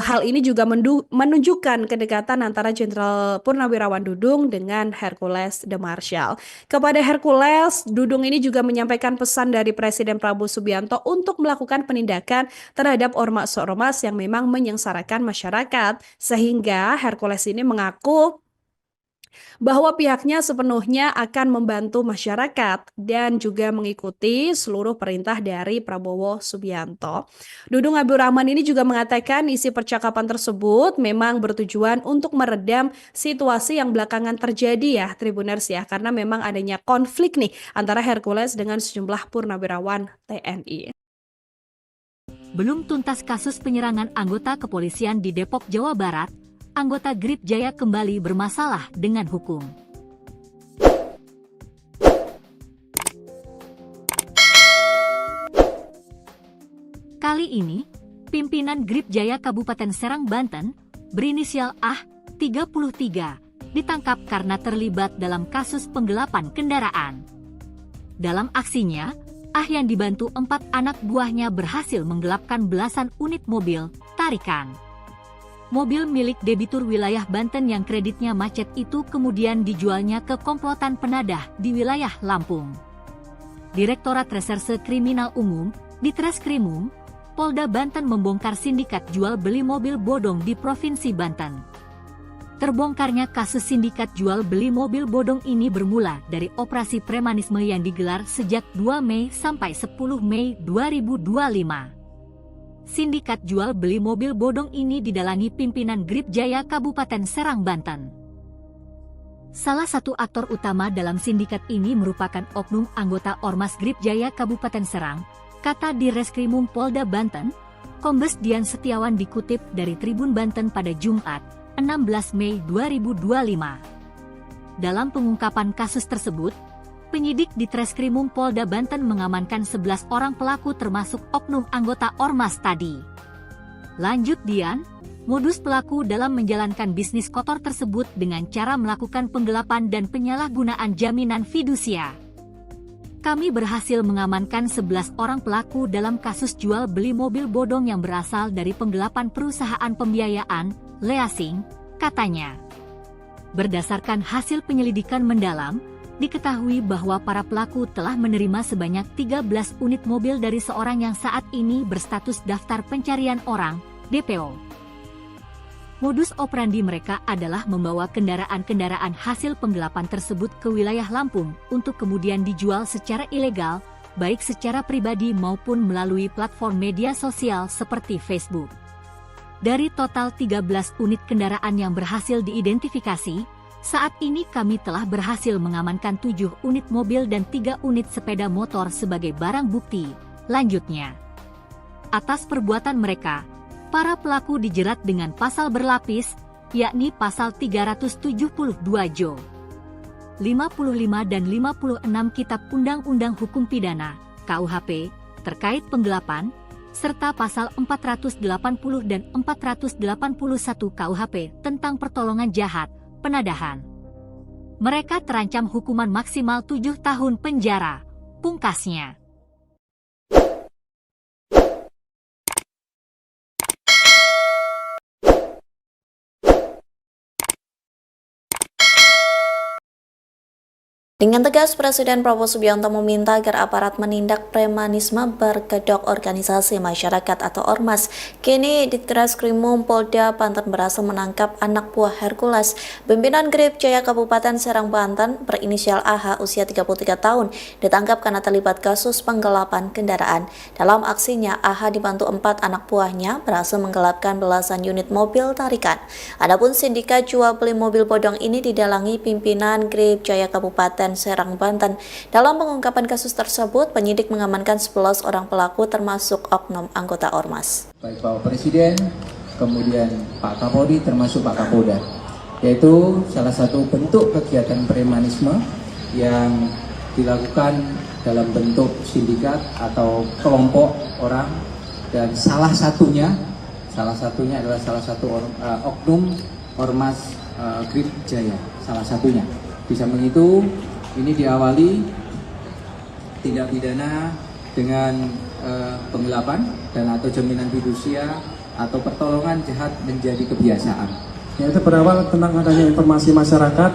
hal ini juga menunjukkan kedekatan antara Jenderal Purnawirawan Dudung dengan Hercules de Marshall. Kepada Hercules, Dudung ini juga menyampaikan pesan dari Presiden Prabowo Subianto untuk melakukan penindakan terhadap ormas-ormas yang memang menyengsarakan masyarakat. Sehingga Hercules ini mengaku bahwa pihaknya sepenuhnya akan membantu masyarakat dan juga mengikuti seluruh perintah dari Prabowo Subianto. Dudung Abdurrahman ini juga mengatakan isi percakapan tersebut memang bertujuan untuk meredam situasi yang belakangan terjadi ya Tribuners ya, karena memang adanya konflik nih antara Hercules dengan sejumlah purnawirawan TNI. Belum tuntas kasus penyerangan anggota kepolisian di Depok, Jawa Barat, anggota Grip Jaya kembali bermasalah dengan hukum. Kali ini, pimpinan Grip Jaya Kabupaten Serang, Banten, berinisial AH, 33, ditangkap karena terlibat dalam kasus penggelapan kendaraan. Dalam aksinya, AH yang dibantu 4 anak buahnya berhasil menggelapkan belasan unit mobil tarikan. Mobil milik debitur wilayah Banten yang kreditnya macet itu kemudian dijualnya ke komplotan penadah di wilayah Lampung. Direktorat Reserse Kriminal Umum, Ditreskrimum, Polda Banten membongkar sindikat jual beli mobil bodong di Provinsi Banten. Terbongkarnya kasus sindikat jual beli mobil bodong ini bermula dari operasi premanisme yang digelar sejak 2 Mei sampai 10 Mei 2025. Sindikat jual beli mobil bodong ini didalangi pimpinan Grip Jaya Kabupaten Serang, Banten. Salah satu aktor utama dalam sindikat ini merupakan oknum anggota Ormas Grip Jaya Kabupaten Serang, kata Direskrimum Polda Banten, Kombes Dian Setiawan dikutip dari Tribun Banten pada Jumat, 16 Mei 2025. Dalam pengungkapan kasus tersebut, penyidik di Treskrimum Polda Banten mengamankan 11 orang pelaku termasuk oknum anggota Ormas tadi. Lanjut Dian, modus pelaku dalam menjalankan bisnis kotor tersebut dengan cara melakukan penggelapan dan penyalahgunaan jaminan fidusia. Kami berhasil mengamankan 11 orang pelaku dalam kasus jual beli mobil bodong yang berasal dari penggelapan perusahaan pembiayaan, leasing, katanya. Berdasarkan hasil penyelidikan mendalam, diketahui bahwa para pelaku telah menerima sebanyak 13 unit mobil dari seorang yang saat ini berstatus daftar pencarian orang, DPO. Modus operandi mereka adalah membawa kendaraan-kendaraan hasil penggelapan tersebut ke wilayah Lampung untuk kemudian dijual secara ilegal, baik secara pribadi maupun melalui platform media sosial seperti Facebook. Dari total 13 unit kendaraan yang berhasil diidentifikasi, saat ini kami telah berhasil mengamankan 7 unit mobil dan 3 unit sepeda motor sebagai barang bukti. Lanjutnya, atas perbuatan mereka, para pelaku dijerat dengan pasal berlapis, yakni pasal 372 Jo. 55 dan 56 Kitab Undang-Undang Hukum Pidana, KUHP, terkait penggelapan, serta pasal 480 dan 481 KUHP tentang pertolongan jahat, penadahan. Mereka terancam hukuman maksimal 7 tahun penjara, pungkasnya. Dengan tegas, Presiden Prabowo Subianto meminta agar aparat menindak premanisme berkedok organisasi masyarakat atau Ormas. Kini Ditreskrimum Polda Banten berhasil menangkap anak buah Hercules, pimpinan Grip Jaya Kabupaten Serang, Banten, berinisial AH, usia 33 tahun, ditangkap karena terlibat kasus penggelapan kendaraan. Dalam aksinya, AH dibantu 4 anak buahnya berhasil menggelapkan belasan unit mobil tarikan. Adapun sindikat jual beli mobil bodong ini didalangi pimpinan Grip Jaya Kabupaten Serang, Banten. Dalam pengungkapan kasus tersebut, penyidik mengamankan 11 orang pelaku termasuk oknum anggota Ormas. Baik Bapak Presiden, kemudian Pak Kapolri termasuk Pak Kapolda, yaitu salah satu bentuk kegiatan premanisme yang dilakukan dalam bentuk sindikat atau kelompok orang, dan salah satunya adalah salah satu oknum Ormas Grip Jaya, salah satunya. Di samping itu, ini diawali tindak pidana dengan penggelapan dan atau jaminan fidusia atau pertolongan jahat menjadi kebiasaan. Yaitu berawal tentang adanya informasi masyarakat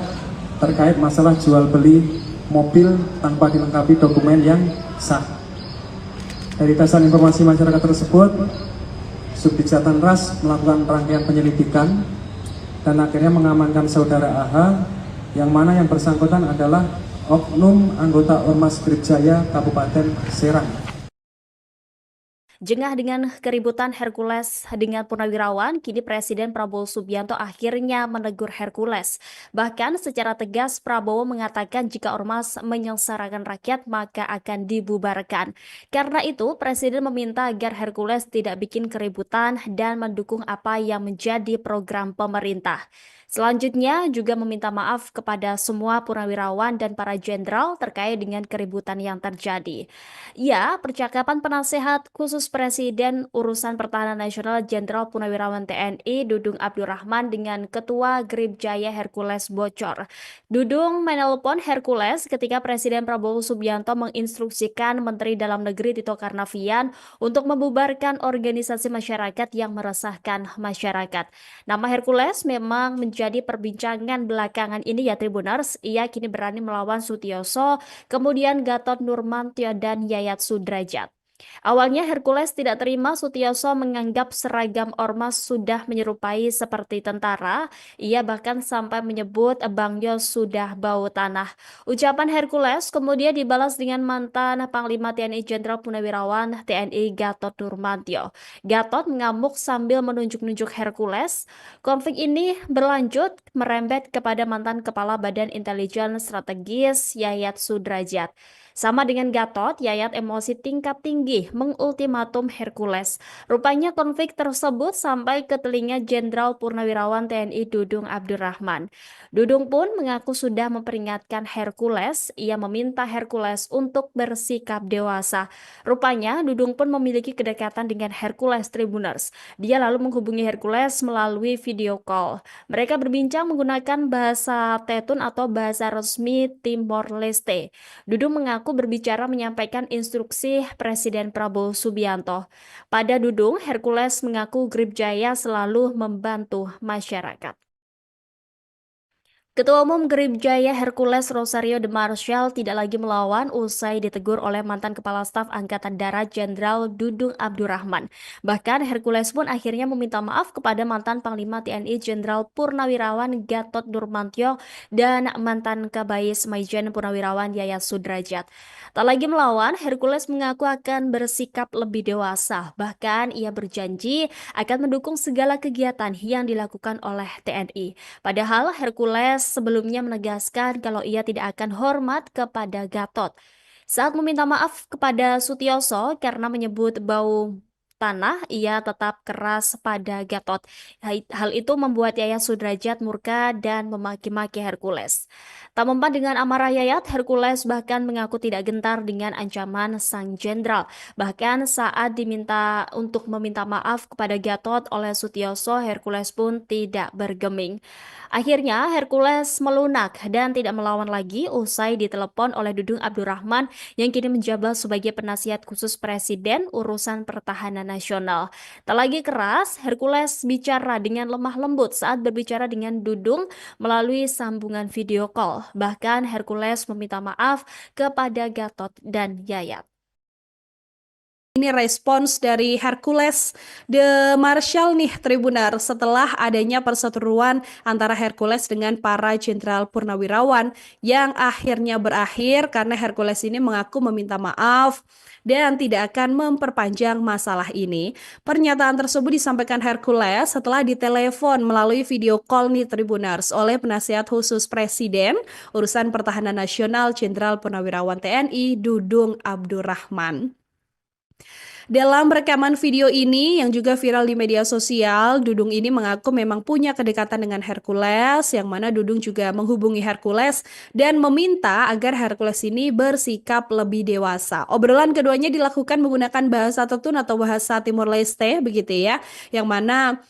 terkait masalah jual beli mobil tanpa dilengkapi dokumen yang sah. Dari dasar informasi masyarakat tersebut, Subdit Ras melakukan rangkaian penyelidikan dan akhirnya mengamankan saudara AH, yang mana yang bersangkutan adalah oknum anggota Ormas Grip Jaya Kabupaten Serang. Jengah dengan keributan Hercules dengan Purnawirawan, kini Presiden Prabowo Subianto akhirnya menegur Hercules. Bahkan secara tegas Prabowo mengatakan jika ormas menyengsarakan rakyat maka akan dibubarkan. Karena itu, Presiden meminta agar Hercules tidak bikin keributan dan mendukung apa yang menjadi program pemerintah. Selanjutnya juga meminta maaf kepada semua purnawirawan dan para jenderal terkait dengan keributan yang terjadi. Ya, percakapan penasehat khusus Presiden Urusan Pertahanan Nasional Jenderal Purnawirawan TNI Dudung Abdurrahman dengan Ketua Grip Jaya Hercules bocor. Dudung menelpon Hercules ketika Presiden Prabowo Subianto menginstruksikan Menteri Dalam Negeri Tito Karnavian untuk membubarkan organisasi masyarakat yang meresahkan masyarakat. Nama Hercules memang menjadi perbincangan belakangan ini ya Tribuners. Ia kini berani melawan Sutioso, kemudian Gatot Nurmantio dan Yayat Sudrajat. Awalnya Hercules tidak terima Sutioso menganggap seragam ormas sudah menyerupai seperti tentara. Ia bahkan sampai menyebut Bang Yos sudah bau tanah. Ucapan Hercules kemudian dibalas dengan mantan Panglima TNI Jenderal Purnawirawan TNI Gatot Nurmantio. Gatot mengamuk sambil menunjuk-nunjuk Hercules. Konflik ini berlanjut merembet kepada mantan Kepala Badan Intelijen Strategis Yayat Sudrajat. Sama dengan Gatot, Yayat emosi tingkat tinggi mengultimatum Hercules. Rupanya konflik tersebut sampai ke telinga Jenderal Purnawirawan TNI Dudung Abdurrahman. Dudung pun mengaku sudah memperingatkan Hercules. Ia meminta Hercules untuk bersikap dewasa. Rupanya Dudung pun memiliki kedekatan dengan Hercules Tribuners. Dia lalu menghubungi Hercules melalui video call. Mereka berbincang menggunakan bahasa Tetun atau bahasa resmi Timor Leste. Dudung mengaku berbicara menyampaikan instruksi Presiden Prabowo Subianto. Pada Dudung, Hercules mengaku Grip Jaya selalu membantu masyarakat. Ketua Umum Grip Jaya Hercules Rosario de Marshall tidak lagi melawan usai ditegur oleh mantan Kepala Staf Angkatan Darat Jenderal Dudung Abdurrahman. Bahkan Hercules pun akhirnya meminta maaf kepada mantan Panglima TNI Jenderal Purnawirawan Gatot Nurmantio dan mantan Kabais Maijen Purnawirawan Yayat Sudrajat. Tak lagi melawan, Hercules mengaku akan bersikap lebih dewasa. Bahkan ia berjanji akan mendukung segala kegiatan yang dilakukan oleh TNI. Padahal Hercules sebelumnya menegaskan kalau ia tidak akan hormat kepada Gatot. Saat meminta maaf kepada Sutioso karena menyebut bau tanah, ia tetap keras pada Gatot. Hal itu membuat Yayat Sudrajat murka dan memaki-maki Hercules. Tak mempan dengan amarah Yayat, Hercules bahkan mengaku tidak gentar dengan ancaman sang jenderal. Bahkan saat diminta untuk meminta maaf kepada Gatot oleh Sutioso, Hercules pun tidak bergeming. Akhirnya Hercules melunak dan tidak melawan lagi usai ditelepon oleh Dudung Abdurrahman yang kini menjabat sebagai penasihat khusus Presiden Urusan Pertahanan Nasional. Tak lagi keras, Hercules bicara dengan lemah lembut saat berbicara dengan Dudung melalui sambungan video call. Bahkan Hercules meminta maaf kepada Gatot dan Yayat. Ini respons dari Hercules de Marshall nih Tribunar setelah adanya perseteruan antara Hercules dengan para jenderal purnawirawan yang akhirnya berakhir karena Hercules ini mengaku meminta maaf dan tidak akan memperpanjang masalah ini. Pernyataan tersebut disampaikan Hercules setelah ditelepon melalui video call nih Tribunars oleh penasihat khusus Presiden Urusan Pertahanan Nasional Jenderal Purnawirawan TNI Dudung Abdurrahman. Dalam rekaman video ini yang juga viral di media sosial, Dudung ini mengaku memang punya kedekatan dengan Hercules, yang mana Dudung juga menghubungi Hercules dan meminta agar Hercules ini bersikap lebih dewasa. Obrolan keduanya dilakukan menggunakan bahasa Tetun atau bahasa Timor Leste, begitu ya, yang mana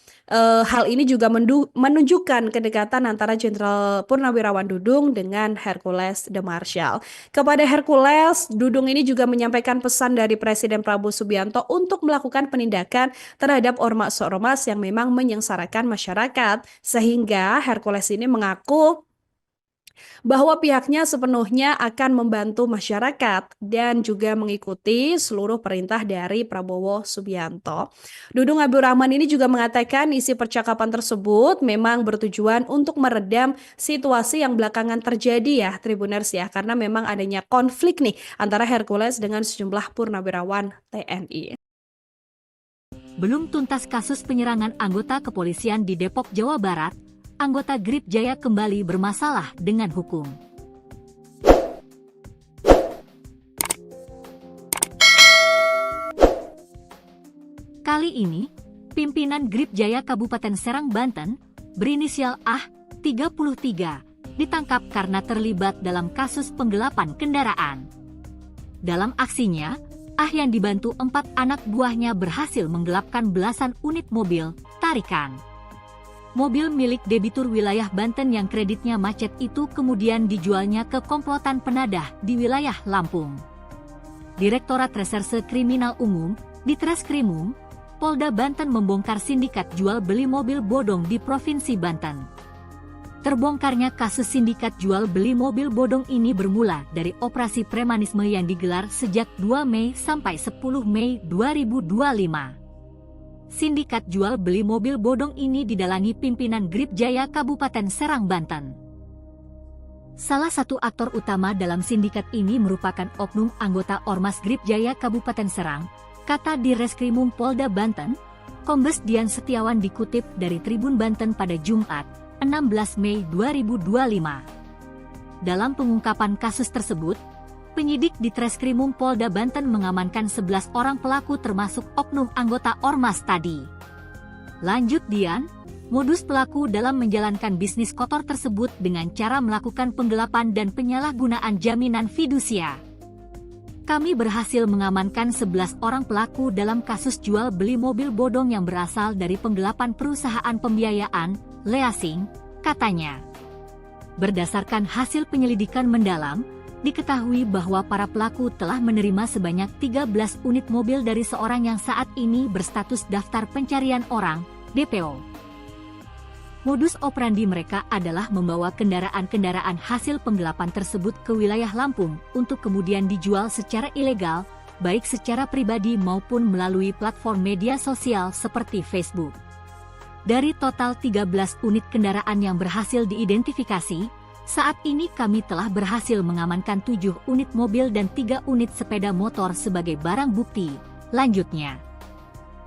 hal ini juga menunjukkan kedekatan antara Jenderal Purnawirawan Dudung dengan Hercules de Marshall. Kepada Hercules, Dudung ini juga menyampaikan pesan dari Presiden Prabowo Subianto untuk melakukan penindakan terhadap ormas-ormas yang memang menyengsarakan masyarakat. Sehingga Hercules ini mengaku bahwa pihaknya sepenuhnya akan membantu masyarakat dan juga mengikuti seluruh perintah dari Prabowo Subianto. Dudung Abdurrahman ini juga mengatakan isi percakapan tersebut memang bertujuan untuk meredam situasi yang belakangan terjadi ya Tribuners ya, karena memang adanya konflik nih antara Hercules dengan sejumlah purnawirawan TNI. Belum tuntas kasus penyerangan anggota kepolisian di Depok, Jawa Barat, anggota Grip Jaya kembali bermasalah dengan hukum. Kali ini, pimpinan Grip Jaya Kabupaten Serang, Banten, berinisial AH, 33, ditangkap karena terlibat dalam kasus penggelapan kendaraan. Dalam aksinya, AH yang dibantu 4 anak buahnya berhasil menggelapkan belasan unit mobil tarikan. Mobil milik debitur wilayah Banten yang kreditnya macet itu kemudian dijualnya ke komplotan penadah di wilayah Lampung. Direktorat Reserse Kriminal Umum, Ditreskrimum, Polda Banten membongkar sindikat jual beli mobil bodong di Provinsi Banten. Terbongkarnya kasus sindikat jual beli mobil bodong ini bermula dari operasi premanisme yang digelar sejak 2 Mei sampai 10 Mei 2025. Sindikat jual beli mobil bodong ini didalangi pimpinan Grip Jaya Kabupaten Serang, Banten. Salah satu aktor utama dalam sindikat ini merupakan oknum anggota Ormas Grip Jaya Kabupaten Serang, kata Direskrimum Polda Banten, Kombes Dian Setiawan dikutip dari Tribun Banten pada Jumat, 16 Mei 2025. Dalam pengungkapan kasus tersebut, penyidik di Treskrimum Polda Banten mengamankan 11 orang pelaku termasuk oknum anggota Ormas tadi. Lanjut Dian, modus pelaku dalam menjalankan bisnis kotor tersebut dengan cara melakukan penggelapan dan penyalahgunaan jaminan fidusia. Kami berhasil mengamankan 11 orang pelaku dalam kasus jual beli mobil bodong yang berasal dari penggelapan perusahaan pembiayaan, leasing, katanya. Berdasarkan hasil penyelidikan mendalam, diketahui bahwa para pelaku telah menerima sebanyak 13 unit mobil dari seorang yang saat ini berstatus daftar pencarian orang, DPO. Modus operandi mereka adalah membawa kendaraan-kendaraan hasil penggelapan tersebut ke wilayah Lampung untuk kemudian dijual secara ilegal, baik secara pribadi maupun melalui platform media sosial seperti Facebook. Dari total 13 unit kendaraan yang berhasil diidentifikasi, saat ini kami telah berhasil mengamankan 7 unit mobil dan 3 unit sepeda motor sebagai barang bukti. Lanjutnya,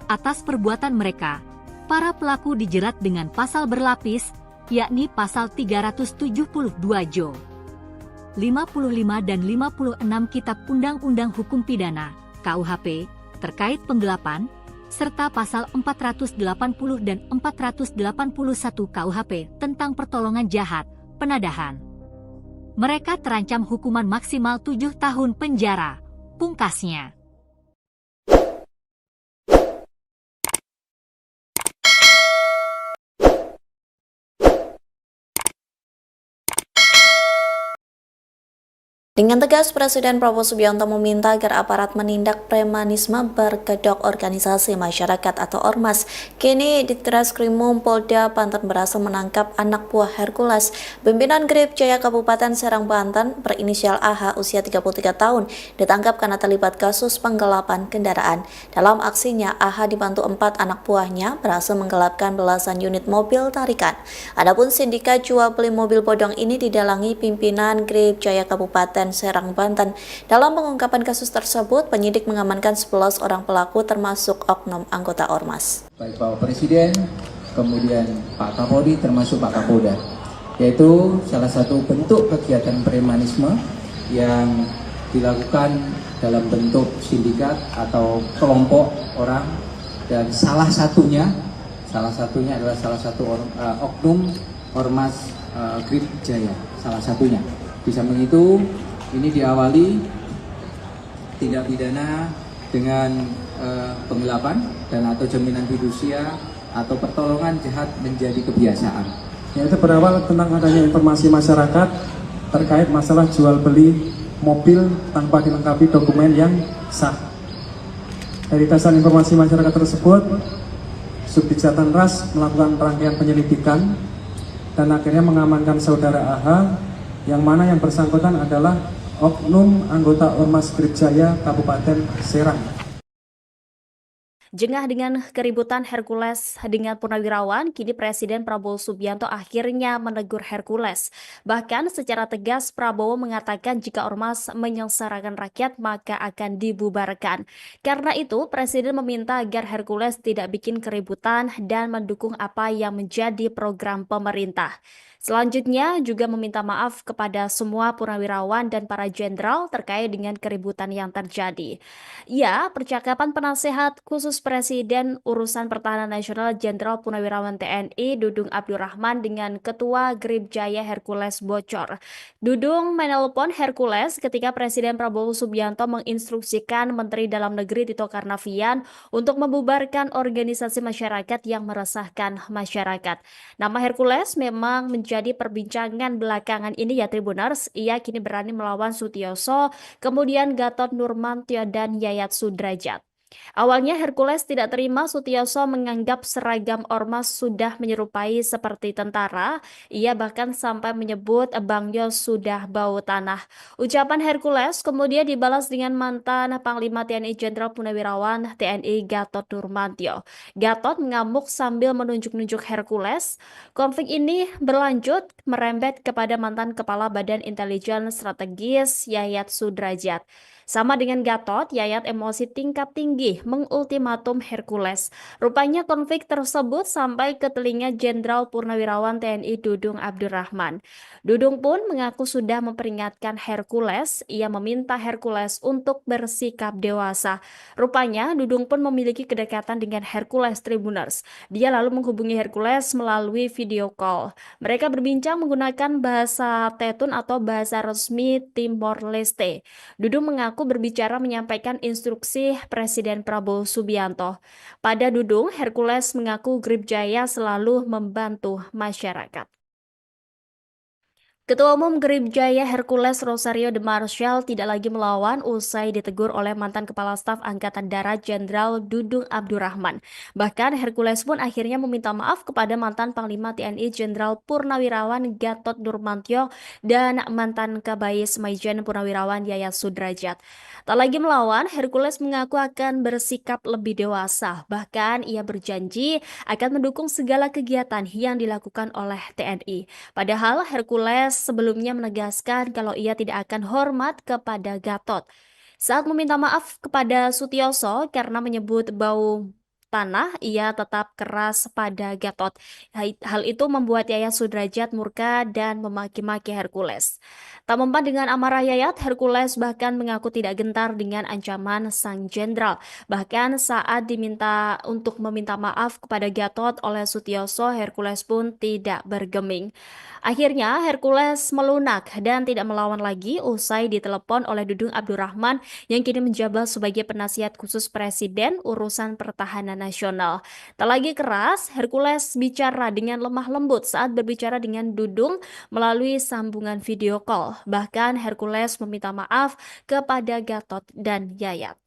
atas perbuatan mereka, para pelaku dijerat dengan pasal berlapis, yakni pasal 372 Jo. 55 dan 56 Kitab Undang-Undang Hukum Pidana, KUHP, terkait penggelapan, serta pasal 480 dan 481 KUHP tentang pertolongan jahat, penadahan. Mereka terancam hukuman maksimal 7 tahun penjara, pungkasnya. Dengan tegas, Presiden Prabowo Subianto meminta agar aparat menindak premanisme berkedok organisasi masyarakat atau Ormas. Kini Ditreskrimum Polda Banten berhasil menangkap anak buah Hercules, pimpinan Grip Jaya Kabupaten Serang, Banten, berinisial AH, usia 33 tahun, ditangkap karena terlibat kasus penggelapan kendaraan. Dalam aksinya, AH dibantu 4 anak buahnya berhasil menggelapkan belasan unit mobil tarikan. Adapun sindikat jual beli mobil bodong ini didalangi pimpinan Grip Jaya Kabupaten Serang, Banten. Dalam pengungkapan kasus tersebut, penyidik mengamankan 11 orang pelaku termasuk oknum anggota Ormas. Baik Bapak Presiden, kemudian Pak Kapolri termasuk Pak Kapolda, yaitu salah satu bentuk kegiatan premanisme yang dilakukan dalam bentuk sindikat atau kelompok orang, dan salah satunya adalah salah satu oknum Ormas Grip Jaya, salah satunya. Di samping itu, ini diawali tindak pidana dengan penggelapan dan atau jaminan fidusia atau pertolongan jahat menjadi kebiasaan. Yaitu berawal tentang adanya informasi masyarakat terkait masalah jual beli mobil tanpa dilengkapi dokumen yang sah. Dari dasar informasi masyarakat tersebut, Subdit Ras melakukan rangkaian penyelidikan dan akhirnya mengamankan saudara AH, yang mana yang bersangkutan adalah oknum anggota Ormas Grip Jaya Kabupaten Serang. Jengah dengan keributan Hercules dengan Purnawirawan, kini Presiden Prabowo Subianto akhirnya menegur Hercules. Bahkan secara tegas Prabowo mengatakan jika ormas menyengsarakan rakyat maka akan dibubarkan. Karena itu, Presiden meminta agar Hercules tidak bikin keributan dan mendukung apa yang menjadi program pemerintah. Selanjutnya juga meminta maaf kepada semua purnawirawan dan para jenderal terkait dengan keributan yang terjadi. Ya, percakapan penasehat khusus Presiden Urusan Pertahanan Nasional Jenderal Purnawirawan TNI Dudung Abdurrahman dengan Ketua Gribjaya Hercules bocor. Dudung menelpon Hercules ketika Presiden Prabowo Subianto menginstruksikan Menteri Dalam Negeri Tito Karnavian untuk membubarkan organisasi masyarakat yang meresahkan masyarakat. Nama Hercules memang menjadi perbincangan belakangan ini ya Tribuners. Ia kini berani melawan Sutioso, kemudian Gatot Nurmantio dan Yayat Sudrajat. Awalnya Hercules tidak terima Sutioso menganggap seragam ormas sudah menyerupai seperti tentara. Ia bahkan sampai menyebut Bang Yos sudah bau tanah. Ucapan Hercules kemudian dibalas dengan mantan Panglima TNI Jenderal Purnawirawan TNI Gatot Nurmantio. Gatot mengamuk sambil menunjuk-nunjuk Hercules. Konflik ini berlanjut merembet kepada mantan Kepala Badan Intelijen Strategis Yayat Sudrajat. Sama dengan Gatot, Yayat emosi tingkat tinggi mengultimatum Hercules. Rupanya konflik tersebut sampai ke telinga Jenderal Purnawirawan TNI Dudung Abdurrahman. Dudung pun mengaku sudah memperingatkan Hercules. Ia meminta Hercules untuk bersikap dewasa. Rupanya Dudung pun memiliki kedekatan dengan Hercules Tribuners. Dia lalu menghubungi Hercules melalui video call. Mereka berbincang menggunakan bahasa Tetun atau bahasa resmi Timor Leste. Dudung mengaku berbicara menyampaikan instruksi Presiden Prabowo Subianto. Pada Dudung, Hercules mengaku Gribjaya selalu membantu masyarakat. Ketua Umum Gribjaya Hercules Rosario de Marshall tidak lagi melawan usai ditegur oleh mantan Kepala Staf Angkatan Darat Jenderal Dudung Abdurrahman. Bahkan Hercules pun akhirnya meminta maaf kepada mantan Panglima TNI Jenderal Purnawirawan Gatot Nurmantio dan mantan Kabais Maijen Purnawirawan Yayat Sudrajat. Tak lagi melawan, Hercules mengaku akan bersikap lebih dewasa. Bahkan ia berjanji akan mendukung segala kegiatan yang dilakukan oleh TNI. Padahal Hercules sebelumnya menegaskan kalau ia tidak akan hormat kepada Gatot. Saat meminta maaf kepada Sutioso karena menyebut bau tanah, ia tetap keras pada Gatot. Hal itu membuat Yayat Sudrajat murka dan memaki-maki Hercules. Tak mempan dengan amarah Yayat, Hercules bahkan mengaku tidak gentar dengan ancaman sang jenderal. Bahkan saat diminta untuk meminta maaf kepada Gatot oleh Sutioso, Hercules pun tidak bergeming. Akhirnya Hercules melunak dan tidak melawan lagi usai ditelepon oleh Dudung Abdurrahman yang kini menjabat sebagai penasihat khusus Presiden Urusan Pertahanan Nasional. Tak lagi keras, Hercules bicara dengan lemah lembut saat berbicara dengan Dudung melalui sambungan video call. Bahkan Hercules meminta maaf kepada Gatot dan Yayat.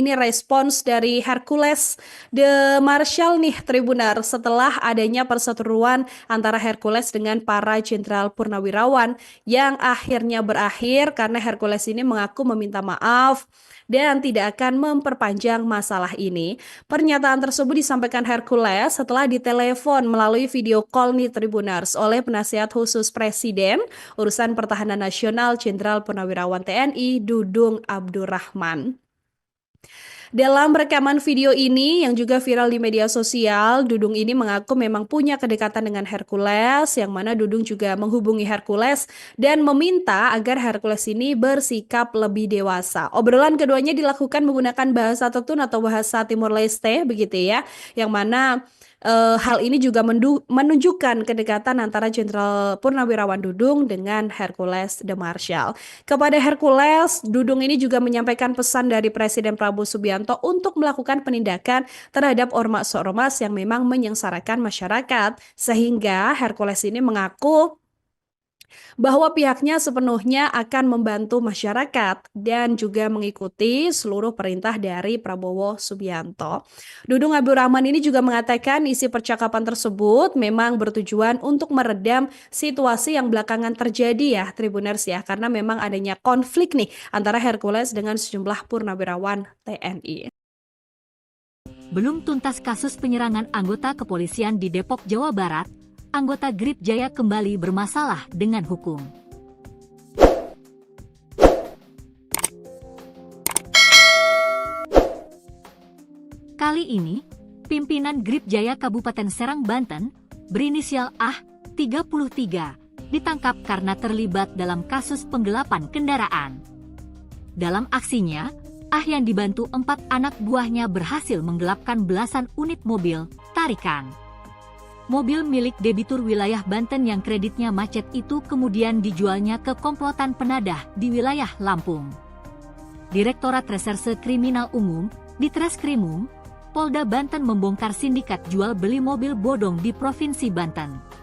Ini respons dari Hercules de Marshall nih Tribunar setelah adanya perseteruan antara Hercules dengan para jenderal purnawirawan yang akhirnya berakhir karena Hercules ini mengaku meminta maaf dan tidak akan memperpanjang masalah ini. Pernyataan tersebut disampaikan Hercules setelah ditelepon melalui video call nih Tribunars oleh penasihat khusus Presiden Urusan Pertahanan Nasional Jenderal Purnawirawan TNI Dudung Abdurrahman. Dalam rekaman video ini yang juga viral di media sosial, Dudung ini mengaku memang punya kedekatan dengan Hercules, yang mana Dudung juga menghubungi Hercules dan meminta agar Hercules ini bersikap lebih dewasa. Obrolan keduanya dilakukan menggunakan bahasa Tetun atau bahasa Timor Leste, begitu ya, yang mana hal ini juga menunjukkan kedekatan antara Jenderal Purnawirawan Dudung dengan Hercules de Marshall. Kepada Hercules, Dudung ini juga menyampaikan pesan dari Presiden Prabowo Subianto untuk melakukan penindakan terhadap ormas-ormas yang memang menyengsarakan masyarakat. Sehingga Hercules ini mengaku bahwa pihaknya sepenuhnya akan membantu masyarakat dan juga mengikuti seluruh perintah dari Prabowo Subianto. Dudung Abdurrahman ini juga mengatakan isi percakapan tersebut memang bertujuan untuk meredam situasi yang belakangan terjadi ya Tribuners ya, karena memang adanya konflik nih antara Hercules dengan sejumlah purnawirawan TNI. Belum tuntas kasus penyerangan anggota kepolisian di Depok, Jawa Barat, anggota Grip Jaya kembali bermasalah dengan hukum. Kali ini, pimpinan Grip Jaya Kabupaten Serang, Banten, berinisial AH, 33, ditangkap karena terlibat dalam kasus penggelapan kendaraan. Dalam aksinya, AH yang dibantu 4 anak buahnya berhasil menggelapkan belasan unit mobil tarikan. Mobil milik debitur wilayah Banten yang kreditnya macet itu kemudian dijualnya ke komplotan penadah di wilayah Lampung. Direktorat Reserse Kriminal Umum, Ditreskrimum, Polda Banten membongkar sindikat jual beli mobil bodong di Provinsi Banten.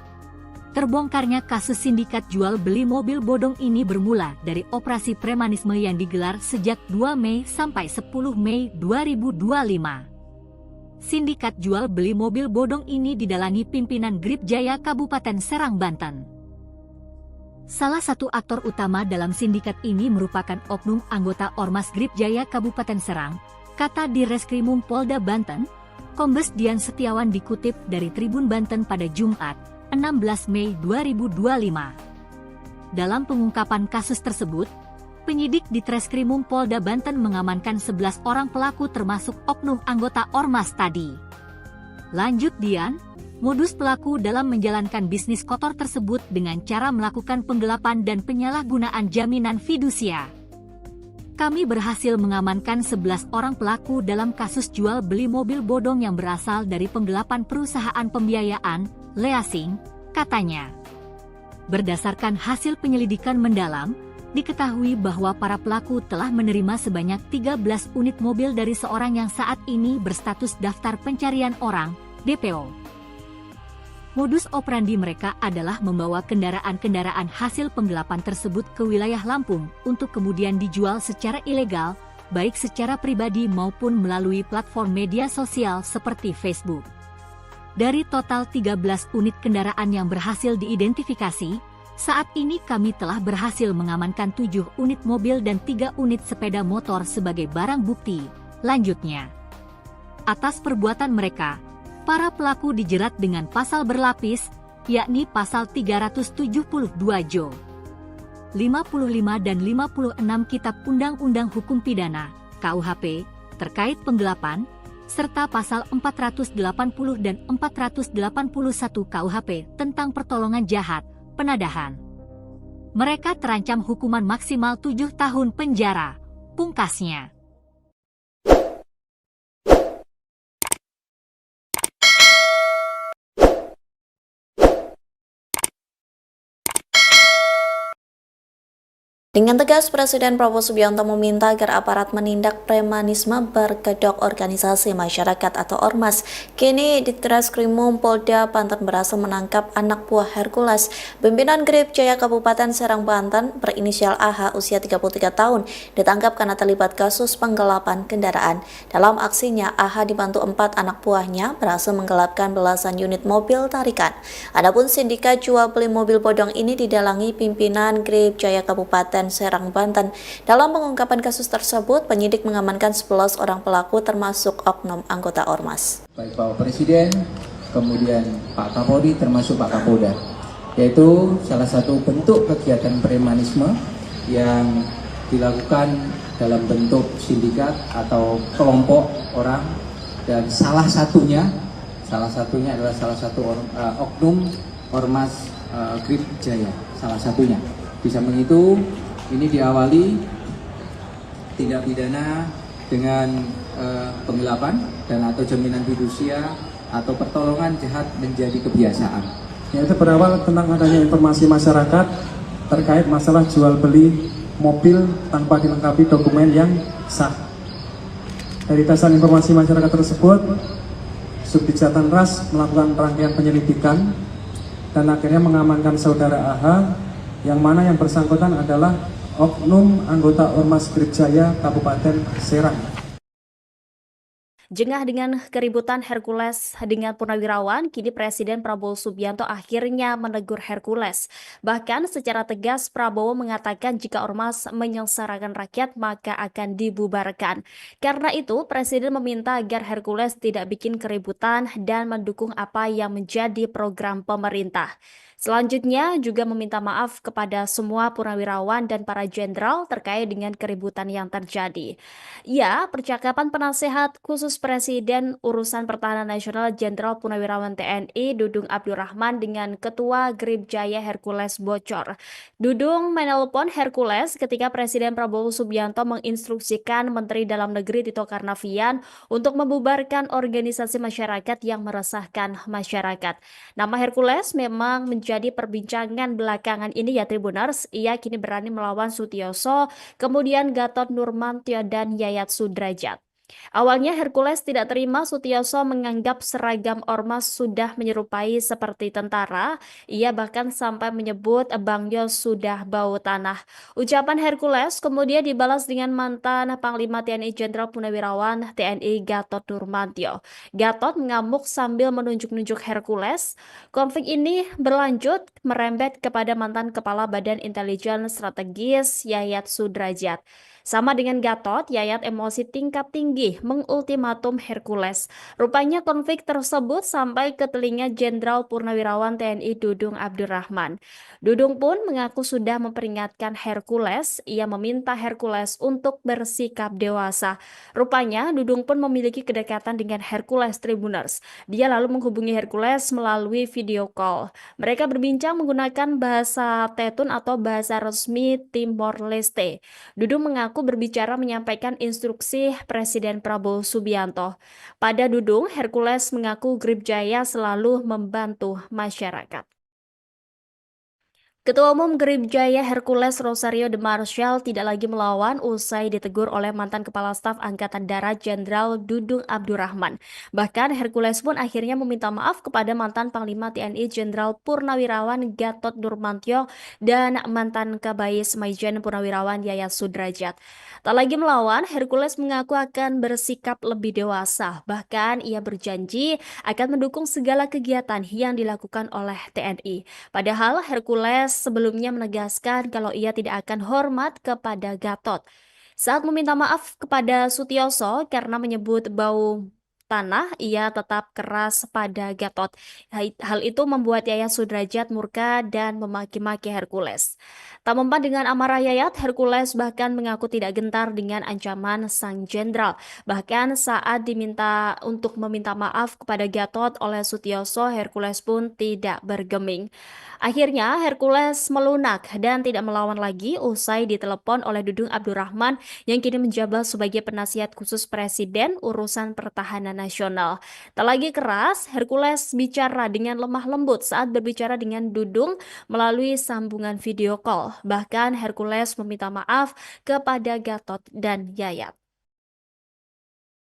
Terbongkarnya kasus sindikat jual beli mobil bodong ini bermula dari operasi premanisme yang digelar sejak 2 Mei sampai 10 Mei 2025. Sindikat jual beli mobil bodong ini didalangi pimpinan Grip Jaya Kabupaten Serang, Banten. Salah satu aktor utama dalam sindikat ini merupakan oknum anggota Ormas Grip Jaya Kabupaten Serang, kata Direskrimum Polda Banten, Kombes Dian Setiawan dikutip dari Tribun Banten pada Jumat, 16 Mei 2025. Dalam pengungkapan kasus tersebut, penyidik di Treskrimum Polda Banten mengamankan 11 orang pelaku termasuk oknum anggota Ormas tadi. Lanjut Dian, modus pelaku dalam menjalankan bisnis kotor tersebut dengan cara melakukan penggelapan dan penyalahgunaan jaminan fidusia. Kami berhasil mengamankan 11 orang pelaku dalam kasus jual beli mobil bodong yang berasal dari penggelapan perusahaan pembiayaan, leasing, katanya. Berdasarkan hasil penyelidikan mendalam, diketahui bahwa para pelaku telah menerima sebanyak 13 unit mobil dari seorang yang saat ini berstatus daftar pencarian orang, DPO. Modus operandi mereka adalah membawa kendaraan-kendaraan hasil penggelapan tersebut ke wilayah Lampung untuk kemudian dijual secara ilegal, baik secara pribadi maupun melalui platform media sosial seperti Facebook. Dari total 13 unit kendaraan yang berhasil diidentifikasi, saat ini kami telah berhasil mengamankan 7 unit mobil dan 3 unit sepeda motor sebagai barang bukti. Lanjutnya, atas perbuatan mereka, para pelaku dijerat dengan pasal berlapis, yakni pasal 372 Jo. 55 dan 56 Kitab Undang-Undang Hukum Pidana, KUHP, terkait penggelapan, serta pasal 480 dan 481 KUHP tentang pertolongan jahat, penadahan. Mereka terancam hukuman maksimal 7 tahun penjara, pungkasnya. Dengan tegas, Presiden Prabowo Subianto meminta agar aparat menindak premanisme berkedok organisasi masyarakat atau Ormas. Kini Ditreskrimum Polda Banten berhasil menangkap anak buah Hercules, pimpinan Grip Jaya Kabupaten Serang, Banten, berinisial AH, usia 33 tahun, ditangkap karena terlibat kasus penggelapan kendaraan. Dalam aksinya, AH dibantu 4 anak buahnya berhasil menggelapkan belasan unit mobil tarikan. Adapun sindikat jual beli mobil bodong ini didalangi pimpinan Grip Jaya Kabupaten Serang, Banten. Dalam pengungkapan kasus tersebut, penyidik mengamankan 11 orang pelaku termasuk oknum anggota Ormas. Baik Bapak Presiden, kemudian Pak Kapolri termasuk Pak Kapolda, yaitu salah satu bentuk kegiatan premanisme yang dilakukan dalam bentuk sindikat atau kelompok orang, dan salah satunya adalah salah satu oknum Ormas Grip Jaya, salah satunya. Di samping itu, ini diawali tindak pidana dengan penggelapan dan atau jaminan fidusia atau pertolongan jahat menjadi kebiasaan. Yaitu berawal tentang adanya informasi masyarakat terkait masalah jual beli mobil tanpa dilengkapi dokumen yang sah. Dari dasar informasi masyarakat tersebut, Subdit Ras melakukan rangkaian penyelidikan dan akhirnya mengamankan saudara AH, yang mana yang bersangkutan adalah oknum anggota Ormas Grip Jaya Kabupaten Serang. Jengah dengan keributan Hercules dengan Purnawirawan, kini Presiden Prabowo Subianto akhirnya menegur Hercules. Bahkan secara tegas Prabowo mengatakan jika ormas menyengsarakan rakyat maka akan dibubarkan. Karena itu, Presiden meminta agar Hercules tidak bikin keributan dan mendukung apa yang menjadi program pemerintah. Selanjutnya juga meminta maaf kepada semua purnawirawan dan para jenderal terkait dengan keributan yang terjadi. Ya, percakapan penasehat khusus Presiden Urusan Pertahanan Nasional Jenderal Purnawirawan TNI Dudung Abdurrahman dengan Ketua Gribjaya Hercules bocor. Dudung menelpon Hercules ketika Presiden Prabowo Subianto menginstruksikan Menteri Dalam Negeri Tito Karnavian untuk membubarkan organisasi masyarakat yang meresahkan masyarakat. Nama Hercules memang menjadi perbincangan belakangan ini ya Tribuners. Ia kini berani melawan Sutioso, kemudian Gatot Nurmantio dan Yayat Sudrajat. Awalnya Hercules tidak terima Sutioso menganggap seragam ormas sudah menyerupai seperti tentara. Ia bahkan sampai menyebut Bang Yos sudah bau tanah. Ucapan Hercules kemudian dibalas dengan mantan Panglima TNI Jenderal Purnawirawan TNI Gatot Nurmantio. Gatot mengamuk sambil menunjuk-nunjuk Hercules. Konflik ini berlanjut merembet kepada mantan Kepala Badan Intelijen Strategis Yayat Sudrajat. Sama dengan Gatot, Yayat emosi tingkat tinggi mengultimatum Hercules. Rupanya konflik tersebut sampai ke telinga Jenderal Purnawirawan TNI Dudung Abdurrahman. Dudung pun mengaku sudah memperingatkan Hercules. Ia meminta Hercules untuk bersikap dewasa. Rupanya Dudung pun memiliki kedekatan dengan Hercules Tribuners. Dia lalu menghubungi Hercules melalui video call. Mereka berbincang menggunakan bahasa Tetun atau bahasa resmi Timor Leste. Dudung mengaku berbicara menyampaikan instruksi Presiden Prabowo Subianto. Pada Dudung, Hercules mengaku Gribjaya selalu membantu masyarakat. Ketua Umum Gribjaya Hercules Rosario de Marshall tidak lagi melawan usai ditegur oleh mantan Kepala Staf Angkatan Darat Jenderal Dudung Abdurrahman. Bahkan Hercules pun akhirnya meminta maaf kepada mantan Panglima TNI Jenderal Purnawirawan Gatot Nurmantio dan mantan Kabais Maijen Purnawirawan Yayat Sudrajat. Tak lagi melawan, Hercules mengaku akan bersikap lebih dewasa. Bahkan ia berjanji akan mendukung segala kegiatan yang dilakukan oleh TNI. Padahal Hercules sebelumnya menegaskan kalau ia tidak akan hormat kepada Gatot. Saat meminta maaf kepada Sutioso karena menyebut bau tanah, ia tetap keras pada Gatot. Hal itu membuat Yayat Sudrajat murka dan memaki-maki Hercules. Tak mempan dengan amarah Yayat, Hercules bahkan mengaku tidak gentar dengan ancaman sang jenderal. Bahkan saat diminta untuk meminta maaf kepada Gatot oleh Sutioso, Hercules pun tidak bergeming. Akhirnya Hercules melunak dan tidak melawan lagi usai ditelepon oleh Dudung Abdurrahman yang kini menjabat sebagai penasihat khusus Presiden Urusan Pertahanan Nasional. Tak lagi keras, Hercules bicara dengan lemah lembut saat berbicara dengan Dudung melalui sambungan video call. Bahkan Hercules meminta maaf kepada Gatot dan Yayat.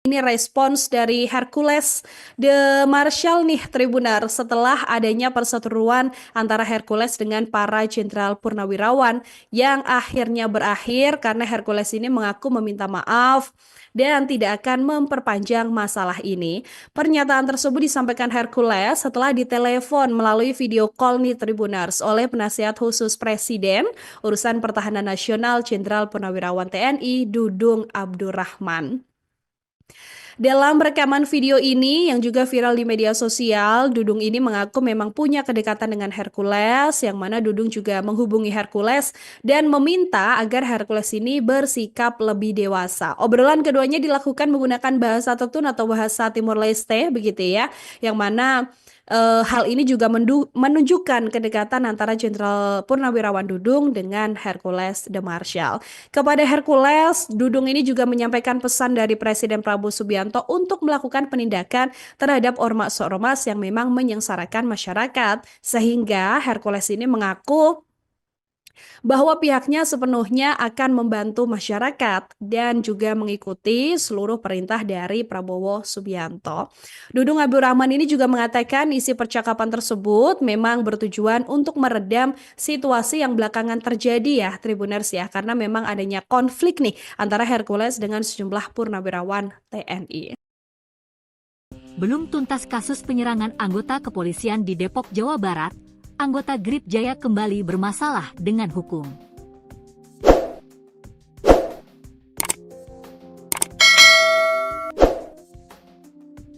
Ini respons dari Hercules de Marshall nih Tribunar setelah adanya perseteruan antara Hercules dengan para jenderal purnawirawan yang akhirnya berakhir karena Hercules ini mengaku meminta maaf dan tidak akan memperpanjang masalah ini. Pernyataan tersebut disampaikan Hercules setelah ditelepon melalui video call nih Tribunars oleh penasihat khusus Presiden Urusan Pertahanan Nasional Jenderal Purnawirawan TNI Dudung Abdurrahman. Dalam rekaman video ini yang juga viral di media sosial, Dudung ini mengaku memang punya kedekatan dengan Hercules, yang mana Dudung juga menghubungi Hercules dan meminta agar Hercules ini bersikap lebih dewasa. Obrolan keduanya dilakukan menggunakan bahasa Tetun atau bahasa Timor Leste, begitu ya, yang mana hal ini juga menunjukkan kedekatan antara Jenderal Purnawirawan Dudung dengan Hercules de Marshall. Kepada Hercules, Dudung ini juga menyampaikan pesan dari Presiden Prabowo Subianto untuk melakukan penindakan terhadap ormas-ormas yang memang menyengsarakan masyarakat. Sehingga Hercules ini mengaku bahwa pihaknya sepenuhnya akan membantu masyarakat dan juga mengikuti seluruh perintah dari Prabowo Subianto. Dudung Abdurrahman ini juga mengatakan isi percakapan tersebut memang bertujuan untuk meredam situasi yang belakangan terjadi ya Tribuners ya, karena memang adanya konflik nih antara Hercules dengan sejumlah purnawirawan TNI. Belum tuntas kasus penyerangan anggota kepolisian di Depok, Jawa Barat, anggota Grip Jaya kembali bermasalah dengan hukum.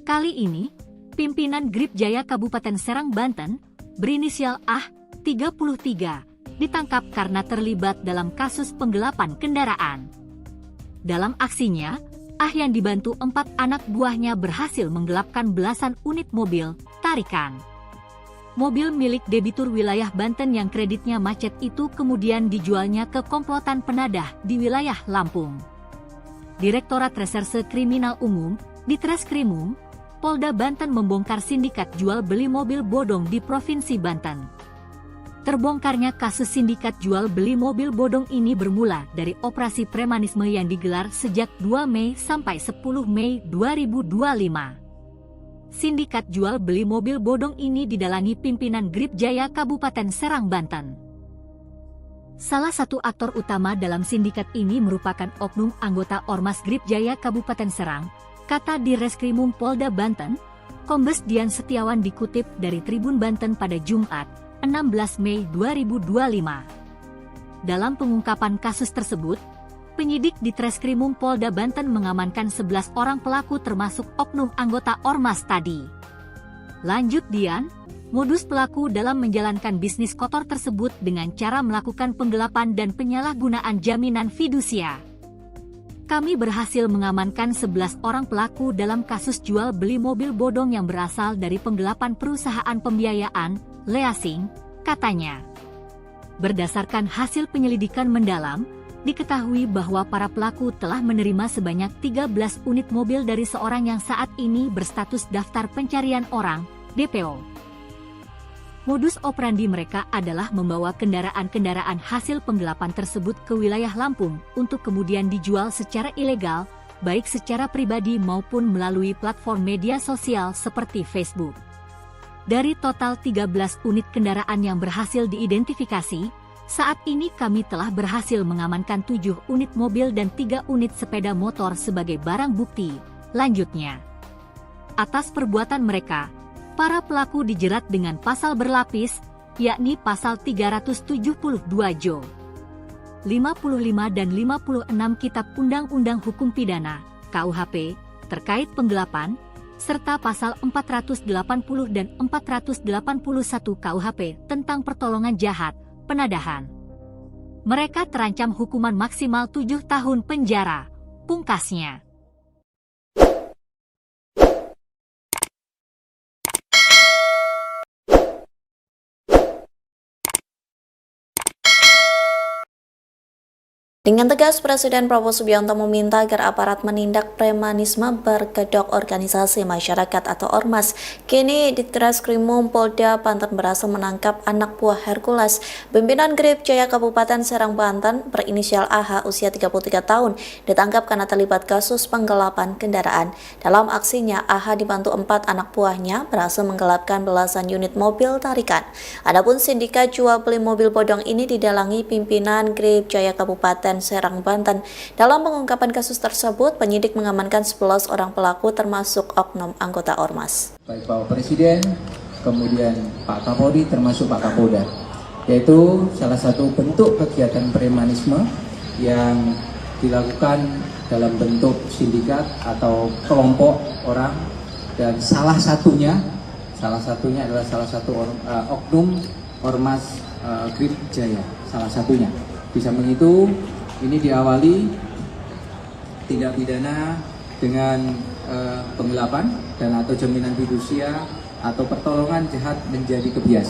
Kali ini, pimpinan Grip Jaya Kabupaten Serang, Banten, berinisial AH, 33, ditangkap karena terlibat dalam kasus penggelapan kendaraan. Dalam aksinya, AH yang dibantu 4 anak buahnya berhasil menggelapkan belasan unit mobil tarikan. Mobil milik debitur wilayah Banten yang kreditnya macet itu kemudian dijualnya ke komplotan penadah di wilayah Lampung. Direktorat Reserse Kriminal Umum, Ditreskrimum, Polda Banten membongkar sindikat jual beli mobil bodong di Provinsi Banten. Terbongkarnya kasus sindikat jual beli mobil bodong ini bermula dari operasi premanisme yang digelar sejak 2 Mei sampai 10 Mei 2025. Sindikat jual beli mobil bodong ini didalangi pimpinan Grip Jaya Kabupaten Serang, Banten. Salah satu aktor utama dalam sindikat ini merupakan oknum anggota Ormas Grip Jaya Kabupaten Serang, kata Direskrimum Polda Banten, Kombes Dian Setiawan dikutip dari Tribun Banten pada Jumat, 16 Mei 2025. Dalam pengungkapan kasus tersebut, penyidik di Treskrimum Polda Banten mengamankan 11 orang pelaku termasuk oknum anggota Ormas tadi. Lanjut Dian, modus pelaku dalam menjalankan bisnis kotor tersebut dengan cara melakukan penggelapan dan penyalahgunaan jaminan fidusia. Kami berhasil mengamankan 11 orang pelaku dalam kasus jual beli mobil bodong yang berasal dari penggelapan perusahaan pembiayaan, leasing, katanya. Berdasarkan hasil penyelidikan mendalam, diketahui bahwa para pelaku telah menerima sebanyak 13 unit mobil dari seorang yang saat ini berstatus daftar pencarian orang, DPO. Modus operandi mereka adalah membawa kendaraan-kendaraan hasil penggelapan tersebut ke wilayah Lampung untuk kemudian dijual secara ilegal, baik secara pribadi maupun melalui platform media sosial seperti Facebook. Dari total 13 unit kendaraan yang berhasil diidentifikasi, saat ini kami telah berhasil mengamankan 7 unit mobil dan 3 unit sepeda motor sebagai barang bukti. Lanjutnya, atas perbuatan mereka, para pelaku dijerat dengan pasal berlapis, yakni pasal 372 Jo. 55 dan 56 Kitab Undang-Undang Hukum Pidana, KUHP, terkait penggelapan, serta pasal 480 dan 481 KUHP tentang pertolongan jahat, penadahan. Mereka terancam hukuman maksimal 7 tahun penjara, pungkasnya. Dengan tegas, Presiden Prabowo Subianto meminta agar aparat menindak premanisme berkedok organisasi masyarakat atau Ormas. Kini Ditreskrimum Polda Banten berhasil menangkap anak buah Hercules, pimpinan Grip Jaya Kabupaten Serang, Banten, berinisial AH, usia 33 tahun, ditangkap karena terlibat kasus penggelapan kendaraan. Dalam aksinya, AH dibantu 4 anak buahnya berhasil menggelapkan belasan unit mobil tarikan. Adapun sindikat jual beli mobil bodong ini didalangi pimpinan Grip Jaya Kabupaten Serang, Banten. Dalam pengungkapan kasus tersebut, penyidik mengamankan 11 orang pelaku termasuk oknum anggota Ormas. Baik Bapak Presiden, kemudian Pak Kapolri termasuk Pak Kapolda, yaitu salah satu bentuk kegiatan premanisme yang dilakukan dalam bentuk sindikat atau kelompok orang, dan salah satunya adalah salah satu oknum Ormas Grip Jaya, salah satunya. Di samping itu, ini diawali tindak pidana dengan penggelapan dan atau jaminan fidusia atau pertolongan jahat menjadi kebiasaan.